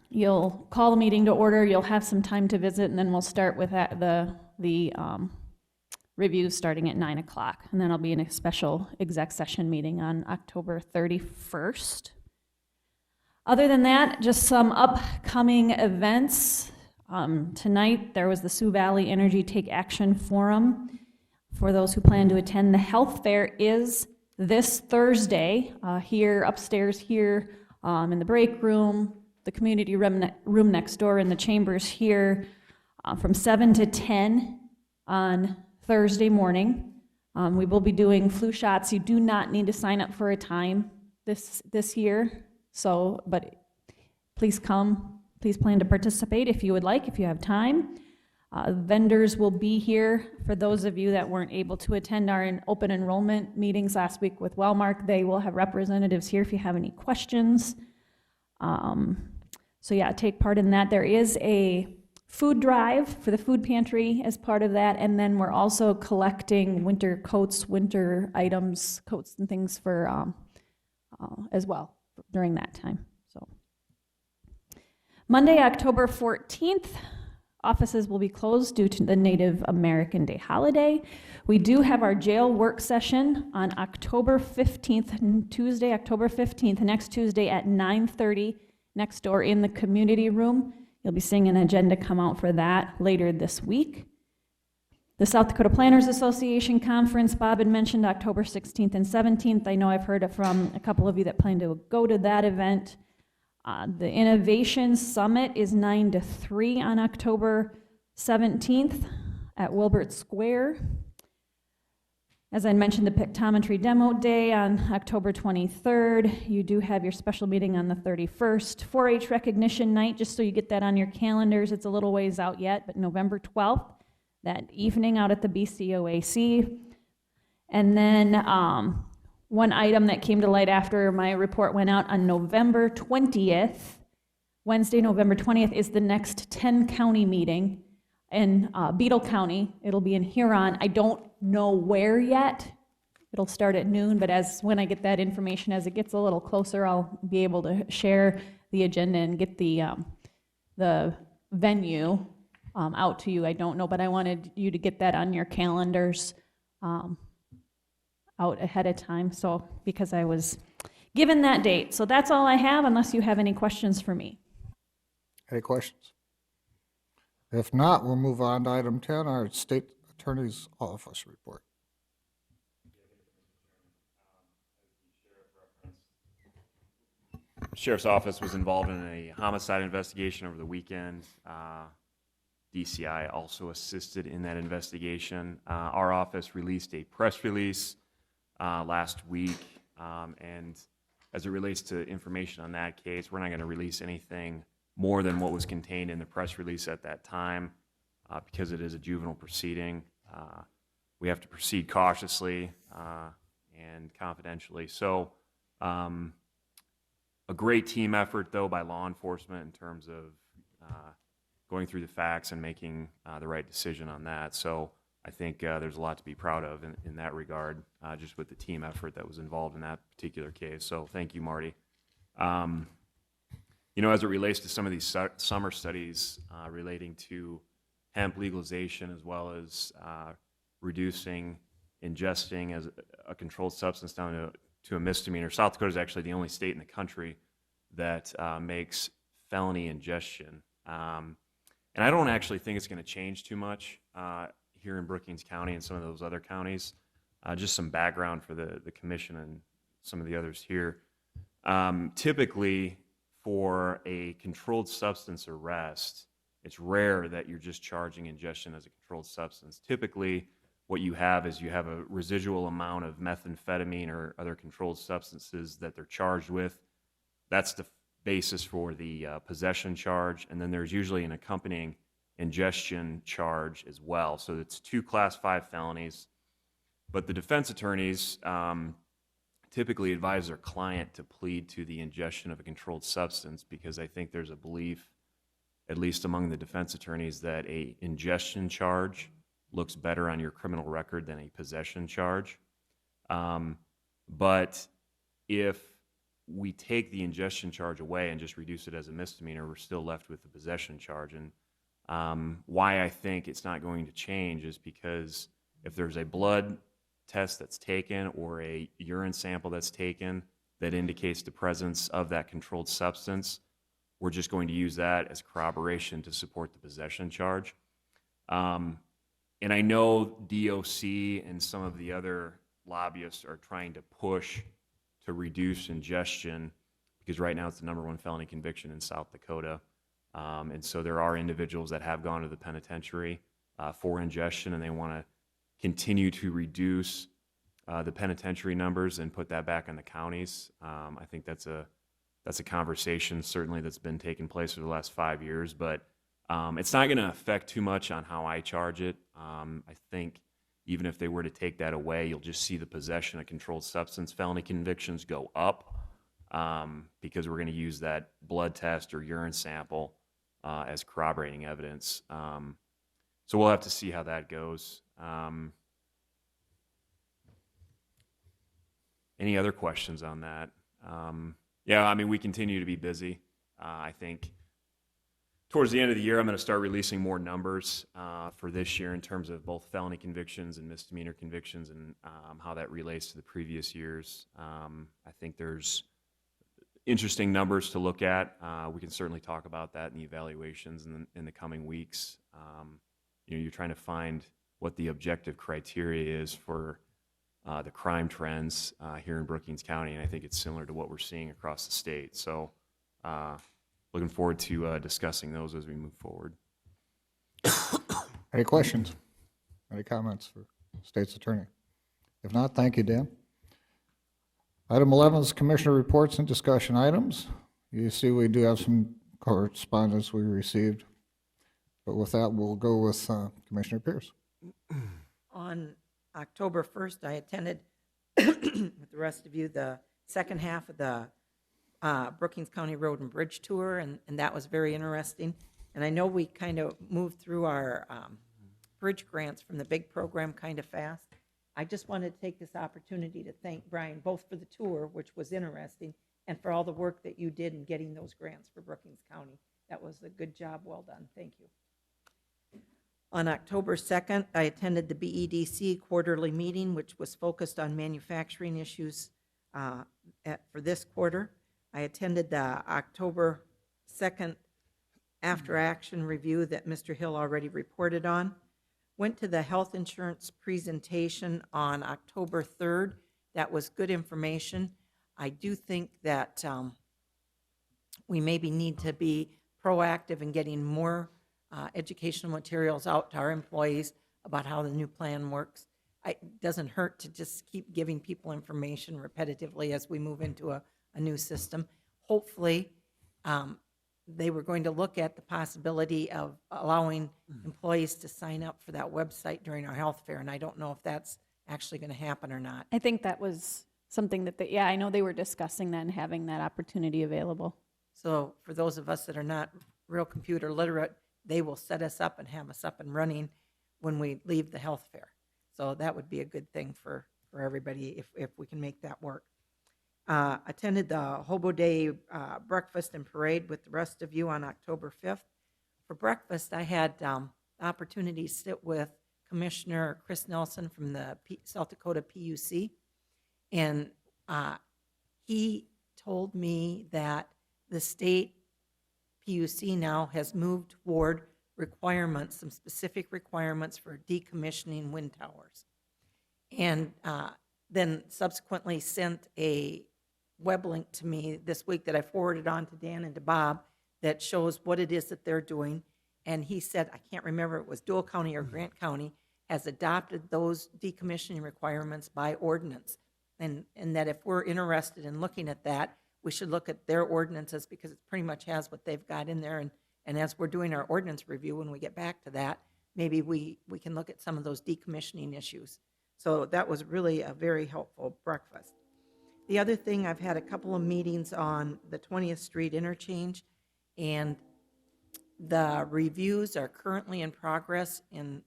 You'll call the meeting to order, you'll have some time to visit, and then we'll start with the reviews starting at 9 o'clock. And then I'll be in a special exec session meeting on October 31st. Other than that, just some upcoming events. Tonight, there was the Sioux Valley Energy Take Action Forum. For those who plan to attend, the health fair is this Thursday here upstairs here in the break room, the community room next door in the chambers here from 7 to 10 on Thursday morning. We will be doing flu shots. You do not need to sign up for a time this year. So, but please come, please plan to participate if you would like, if you have time. Vendors will be here. For those of you that weren't able to attend our open enrollment meetings last week with Wellmark, they will have representatives here if you have any questions. So yeah, take part in that. There is a food drive for the food pantry as part of that, and then we're also collecting winter coats, winter items, coats and things for as well during that time. So Monday, October 14th, offices will be closed due to the Native American Day holiday. We do have our jail work session on October 15th, Tuesday, October 15th, next Tuesday at 9:30 next door in the community room. You'll be seeing an agenda come out for that later this week. The South Dakota Planners Association Conference, Bob had mentioned October 16th and 17th. I know I've heard from a couple of you that plan to go to that event. The Innovation Summit is 9 to 3 on October 17th at Wilbert Square. As I mentioned, the Pictometry Demo Day on October 23rd. You do have your special meeting on the 31st. 4-H Recognition Night, just so you get that on your calendars. It's a little ways out yet, but November 12th, that evening out at the BCOAC. And then one item that came to light after my report went out on November 20th, Wednesday, November 20th, is the next 10-county meeting in Beetle County. It'll be in Huron. I don't know where yet. It'll start at noon, but when I get that information, as it gets a little closer, I'll be able to share the agenda and get the venue out to you. I don't know, but I wanted you to get that on your calendars out ahead of time, so because I was given that date. So that's all I have, unless you have any questions for me. Any questions? If not, we'll move on to item 10, our state attorney's office report. Sheriff's office was involved in a homicide investigation over the weekend. DCI also assisted in that investigation. Our office released a press release last week, and as it relates to information on that case, we're not going to release anything more than what was contained in the press release at that time because it is a juvenile proceeding. We have to proceed cautiously and confidentially. So a great team effort, though, by law enforcement in terms of going through the facts and making the right decision on that. So I think there's a lot to be proud of in that regard, just with the team effort that was involved in that particular case. So thank you, Marty. You know, as it relates to some of these summer studies relating to hemp legalization as well as reducing ingesting as a controlled substance down to a misdemeanor, South Dakota is actually the only state in the country that makes felony ingestion. And I don't actually think it's going to change too much here in Brookings County and some of those other counties. Just some background for the commission and some of the others here. Typically, for a controlled substance arrest, it's rare that you're just charging ingestion as a controlled substance. Typically, what you have is you have a residual amount of methamphetamine or other controlled substances that they're charged with. That's the basis for the possession charge, and then there's usually an accompanying ingestion charge as well. So it's 2 Class 5 felonies, but the defense attorneys typically advise their client to plead to the ingestion of a controlled substance because I think there's a belief, at least among the defense attorneys, that a ingestion charge looks better on your criminal record than a possession charge. But if we take the ingestion charge away and just reduce it as a misdemeanor, we're still left with the possession charge. And why I think it's not going to change is because if there's a blood test that's taken or a urine sample that's taken that indicates the presence of that controlled substance, we're just going to use that as corroboration to support the possession charge. And I know DOC and some of the other lobbyists are trying to push to reduce ingestion, because right now it's the #1 felony conviction in South Dakota. And so there are individuals that have gone to the penitentiary for ingestion, and they want to continue to reduce the penitentiary numbers and put that back in the counties. I think that's a conversation certainly that's been taking place for the last 5 years, but it's not going to affect too much on how I charge it. I think even if they were to take that away, you'll just see the possession of controlled substance felony convictions go up, because we're going to use that blood test or urine sample as corroborating evidence. So we'll have to see how that goes. Any other questions on that? Yeah, I mean, we continue to be busy. I think towards the end of the year, I'm going to start releasing more numbers for this year in terms of both felony convictions and misdemeanor convictions, and how that relates to the previous years. I think there's interesting numbers to look at. We can certainly talk about that in the evaluations in the coming weeks. You're trying to find what the objective criteria is for the crime trends here in Brookings County, and I think it's similar to what we're seeing across the state. So looking forward to discussing those as we move forward. Any questions? Any comments for State's Attorney? If not, thank you, Dan. Item 11 is Commissioner reports and discussion items. You see we do have some correspondence we received, but with that, we'll go with Commissioner Pierce. On October 1st, I attended with the rest of you the second half of the Brookings County Road and Bridge Tour, and that was very interesting. And I know we kind of moved through our bridge grants from the big program kind of fast. I just wanted to take this opportunity to thank Brian, both for the tour, which was interesting, and for all the work that you did in getting those grants for Brookings County. That was a good job, well done, thank you. On October 2nd, I attended the BEDC quarterly meeting, which was focused on manufacturing issues for this quarter. I attended the October 2nd after-action review that Mr. Hill already reported on. Went to the health insurance presentation on October 3rd. That was good information. I do think that we maybe need to be proactive in getting more educational materials out to our employees about how the new plan works. It doesn't hurt to just keep giving people information repetitively as we move into a new system. Hopefully, they were going to look at the possibility of allowing employees to sign up for that website during our health fair, and I don't know if that's actually going to happen or not. I think that was something that, yeah, I know they were discussing that and having that opportunity available. So for those of us that are not real computer literate, they will set us up and have us up and running when we leave the health fair. So that would be a good thing for everybody if we can make that work. Attended the Hobo Day breakfast and parade with the rest of you on October 5th. For breakfast, I had the opportunity to sit with Commissioner Chris Nelson from the South Dakota PUC, and he told me that the state PUC now has moved toward requirements, some specific requirements for decommissioning wind towers, and then subsequently sent a web link to me this week that I forwarded on to Dan and to Bob that shows what it is that they're doing. And he said, I can't remember, it was Dole County or Grant County, has adopted those decommissioning requirements by ordinance. And that if we're interested in looking at that, we should look at their ordinances, because it pretty much has what they've got in there. And as we're doing our ordinance review, when we get back to that, maybe we can look at some of those decommissioning issues. So that was really a very helpful breakfast. The other thing, I've had a couple of meetings on the 20th Street interchange, and the reviews are currently in progress in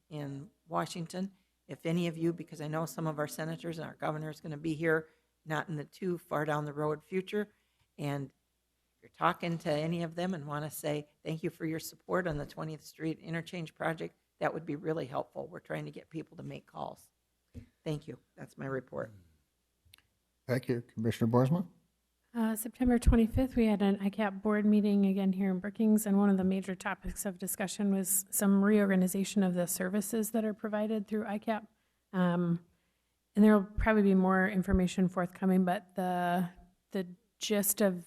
Washington. If any of you, because I know some of our senators and our governor is going to be here, not in the too far down the road future, and if you're talking to any of them and want to say thank you for your support on the 20th Street interchange project, that would be really helpful. We're trying to get people to make calls. Thank you. That's my report. Thank you. Commissioner Boersma? September 25th, we had an ICAP board meeting again here in Brookings, and one of the major topics of discussion was some reorganization of the services that are provided through ICAP. And there will probably be more information forthcoming, but the gist of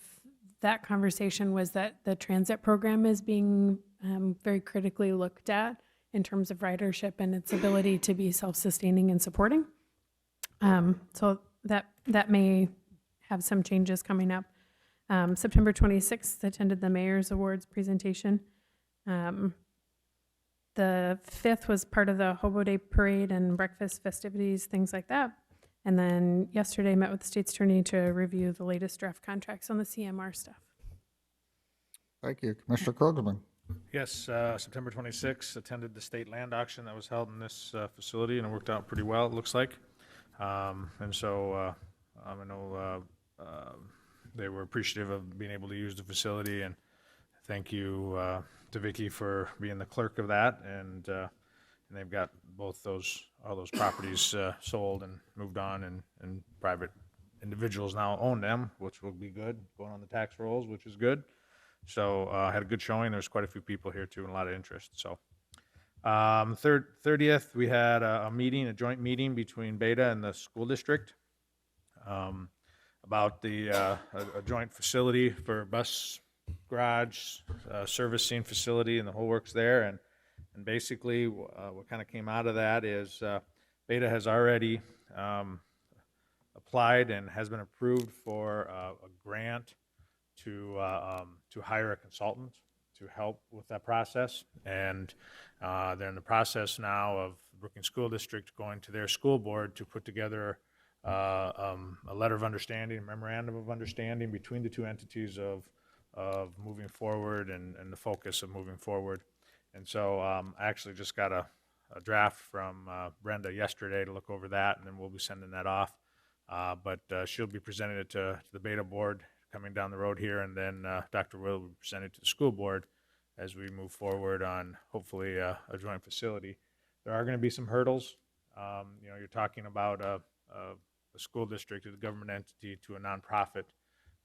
that conversation was that the transit program is being very critically looked at in terms of ridership and its ability to be self-sustaining and supporting. So that may have some changes coming up. September 26th, attended the Mayor's Awards presentation. The 5th was part of the Hobo Day Parade and breakfast festivities, things like that. And then yesterday met with the state's attorney to review the latest draft contracts on the CMR stuff. Thank you. Commissioner Krogman. Yes, September 26th, attended the state land auction that was held in this facility, and it worked out pretty well, it looks like. And so I know they were appreciative of being able to use the facility, and thank you to Vicki for being the clerk of that. And they've got all those properties sold and moved on, and private individuals now own them, which will be good, going on the tax rolls, which is good. So I had a good showing. There's quite a few people here too, and a lot of interest. So 30th, we had a joint meeting between Beta and the school district about a joint facility for bus garage, servicing facility, and the whole works there. And basically what kind of came out of that is Beta has already applied and has been approved for a grant to hire a consultant to help with that process. And they're in the process now of Brookings School District going to their school board to put together a letter of understanding, a memorandum of understanding between the two entities of moving forward and the focus of moving forward. And so I actually just got a draft from Brenda yesterday to look over that, and then we'll be sending that off. But she'll be presenting it to the Beta board coming down the road here, and then Dr. Will will present it to the school board as we move forward on hopefully a joint facility. There are going to be some hurdles. You're talking about a school district, a government entity, to a nonprofit,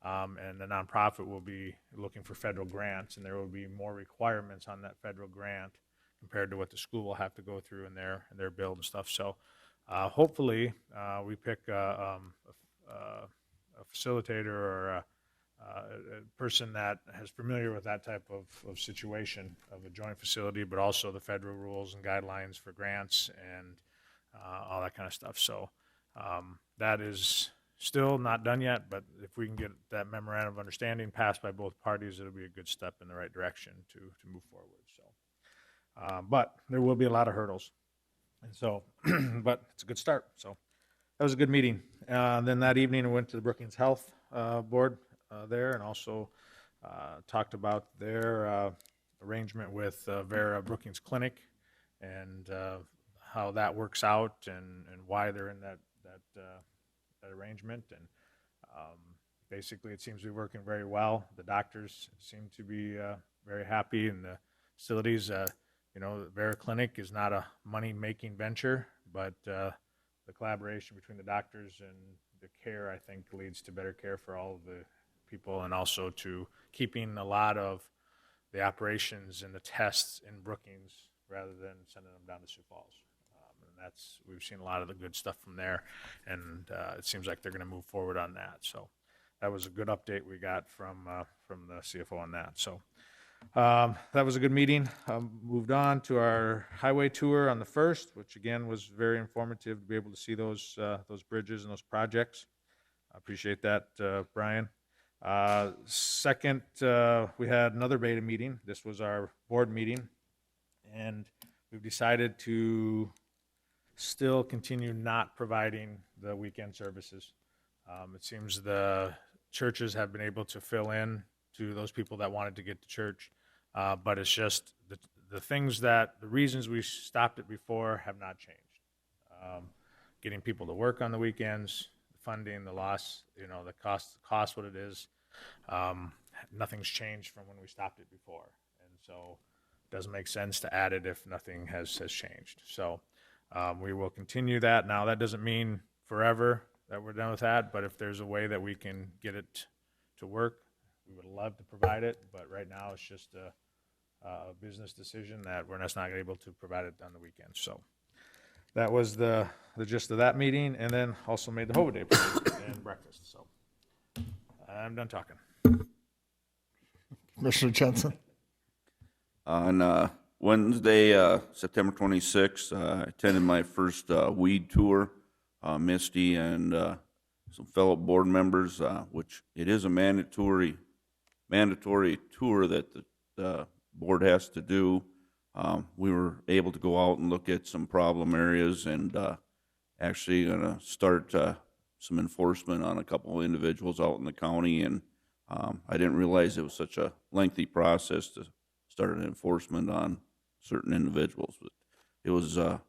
and the nonprofit will be looking for federal grants, and there will be more requirements on that federal grant compared to what the school will have to go through in their build and stuff. So hopefully we pick a facilitator or a person that is familiar with that type of situation of a joint facility, but also the federal rules and guidelines for grants and all that kind of stuff. So that is still not done yet, but if we can get that memorandum of understanding passed by both parties, it'll be a good step in the right direction to move forward. So, but there will be a lot of hurdles, and so, but it's a good start. So that was a good meeting. Then that evening, I went to the Brookings Health Board there, and also talked about their arrangement with Vera Brookings Clinic and how that works out and why they're in that arrangement. And basically, it seems to be working very well. The doctors seem to be very happy, and the facilities. The Vera Clinic is not a money-making venture, but the collaboration between the doctors and the care, I think, leads to better care for all of the people, and also to keeping a lot of the operations and the tests in Brookings rather than sending them down to Sioux Falls. And we've seen a lot of the good stuff from there, and it seems like they're going to move forward on that. So that was a good update we got from the CFO on that. So that was a good meeting. Moved on to our highway tour on the 1st, which again was very informative to be able to see those bridges and those projects. I appreciate that, Brian. Second, we had another Beta meeting. This was our board meeting, and we've decided to still continue not providing the weekend services. It seems the churches have been able to fill in to those people that wanted to get to church, but it's just the reasons we stopped it before have not changed. Getting people to work on the weekends, the funding, the loss, the cost what it is, nothing's changed from when we stopped it before, and so it doesn't make sense to add it if nothing has changed. So we will continue that. Now that doesn't mean forever that we're done with that, but if there's a way that we can get it to work. We would love to provide it, but right now it's just a business decision that we're just not able to provide it on the weekends. So that was the gist of that meeting, and then also made the Hobo Day parade and breakfast. So I'm done talking. Commissioner Jensen? On Wednesday, September 26th, I attended my first weed tour. Misty and some fellow board members, which it is a mandatory tour that the board has to do. We were able to go out and look at some problem areas, and actually going to start some enforcement on a couple of individuals out in the county. And I didn't realize it was such a lengthy process to start an enforcement on certain individuals, but it was a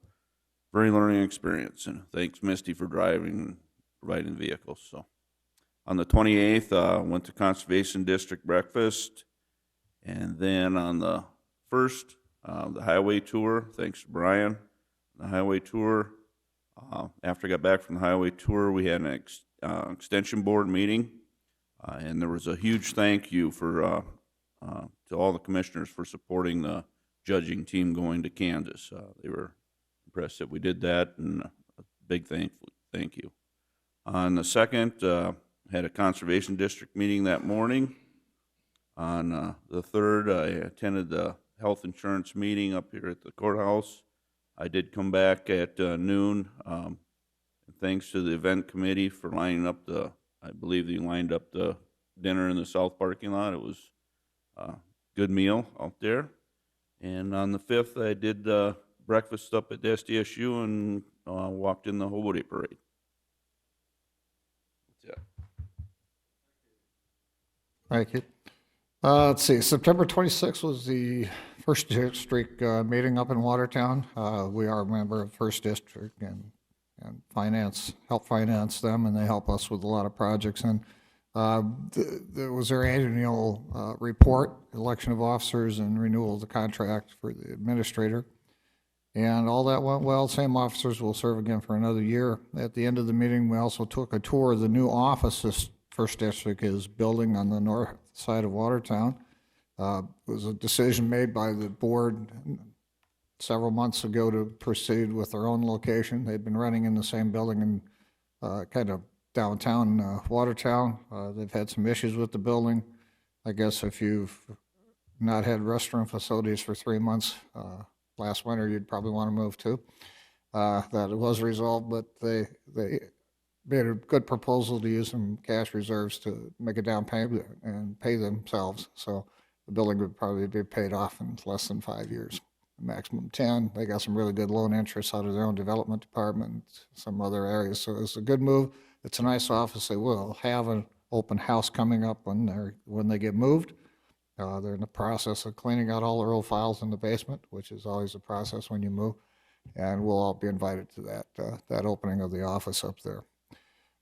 very learning experience. And thanks, Misty, for driving and providing vehicles. So on the 28th, went to Conservation District breakfast, and then on the 1st, the highway tour. Thanks to Brian. The highway tour. After I got back from the highway tour, we had an extension board meeting, and there was a huge thank you for to all the commissioners for supporting the judging team going to Kansas. They were impressed that we did that, and a big thank you. On the 2nd, had a conservation district meeting that morning. On the 3rd, I attended the health insurance meeting up here at the courthouse. I did come back at noon. Thanks to the event committee for lining up I believe they lined up the dinner in the south parking lot. It was a good meal out there. And on the 5th, I did breakfast up at the SDSU and walked in the Hobo Day parade. That's it. Thank you. Let's see, September 26th was the First District meeting up in Watertown. We are a member of First District and help finance them, and they help us with a lot of projects. And there was their annual report, election of officers and renewal of the contract for the administrator. And all that went well. Same officers will serve again for another year. At the end of the meeting, we also took a tour of the new office this First District is building on the north side of Watertown. It was a decision made by the board several months ago to proceed with their own location. They've been running in the same building in kind of downtown Watertown. They've had some issues with the building. I guess if you've not had restroom facilities for 3 months last winter, you'd probably want to move too. That it was resolved, but they made a good proposal to use some cash reserves to make a down payment and pay themselves. So the building would probably be paid off in less than 5 years, maximum 10. They got some really good loan interest out of their own development department, some other areas. So it's a good move. It's a nice office. They will have an open house coming up when they get moved. They're in the process of cleaning out all their old files in the basement, which is always a process when you move. And we'll all be invited to that opening of the office up there.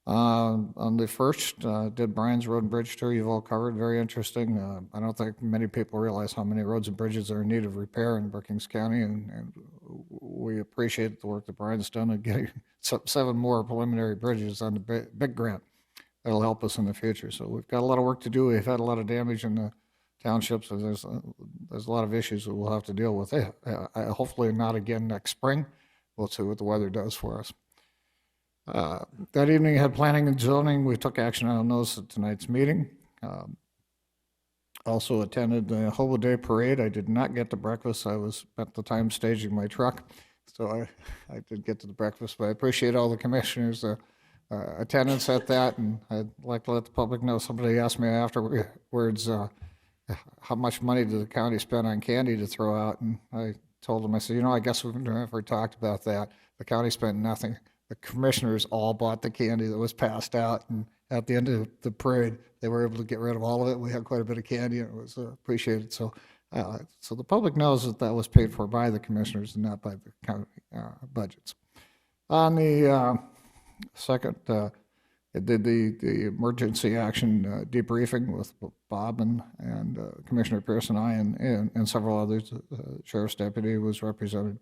On the 1st, did Brian's Road and Bridge tour. You've all covered. Very interesting. I don't think many people realize how many roads and bridges are in need of repair in Brookings County, and we appreciate the work that Brian's done in getting 7 more preliminary bridges on the big grant. That'll help us in the future. So we've got a lot of work to do. We've had a lot of damage in the townships, so there's a lot of issues that we'll have to deal with. Hopefully not again next spring. We'll see what the weather does for us. That evening, we had planning and zoning. We took action on those at tonight's meeting. Also attended the Hobo Day parade. I did not get to breakfast. I was at the time staging my truck, so I did get to the breakfast. But I appreciate all the commissioners' attendance at that, and I'd like to let the public know. Somebody asked me afterwards, how much money did the county spend on candy to throw out? And I told them, I said, I guess we've never talked about that. The county spent nothing. The commissioners all bought the candy that was passed out, and at the end of the parade, they were able to get rid of all of it. We had quite a bit of candy, and it was appreciated. So the public knows that was paid for by the commissioners and not by the county budgets. On the 2nd, I did the emergency action debriefing with Bob and Commissioner Pierce and I and several others. Sheriff's deputy was represented.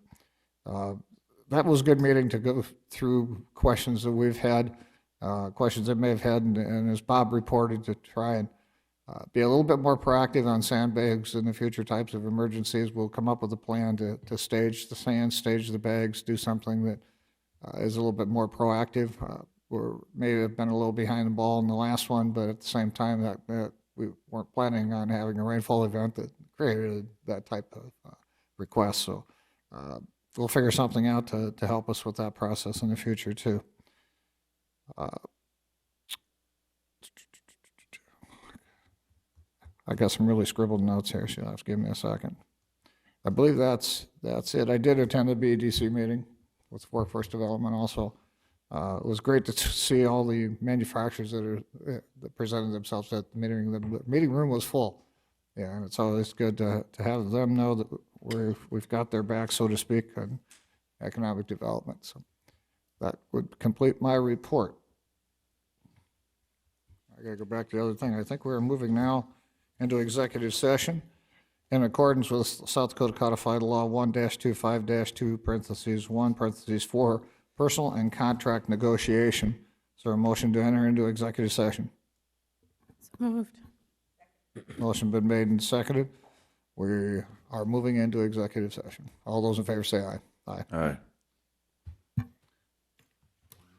That was a good meeting to go through questions that we've had, questions that may have had, and as Bob reported, to try and be a little bit more proactive on sandbags in the future types of emergencies. We'll come up with a plan to stage the sand, stage the bags, do something that is a little bit more proactive. We're maybe have been a little behind the ball in the last one, but at the same time, that we weren't planning on having a rainfall event that created that type of request. So we'll figure something out to help us with that process in the future too. I got some really scribbled notes here, so you'll have to give me a second. I believe that's it. I did attend the BEDC meeting with Workforce Development also. It was great to see all the manufacturers that presented themselves at the meeting. The meeting room was full. Yeah, and it's always good to have them know that we've got their back, so to speak, on economic development. So that would complete my report. I got to go back to the other thing. I think we're moving now into executive session in accordance with South Dakota Codified Law 1-25-2, parentheses 1, parentheses 4, personal and contract negotiation. Is there a motion to enter into executive session? So moved. Motion been made and seconded. We are moving into executive session. All those in favor say aye. Aye. Aye.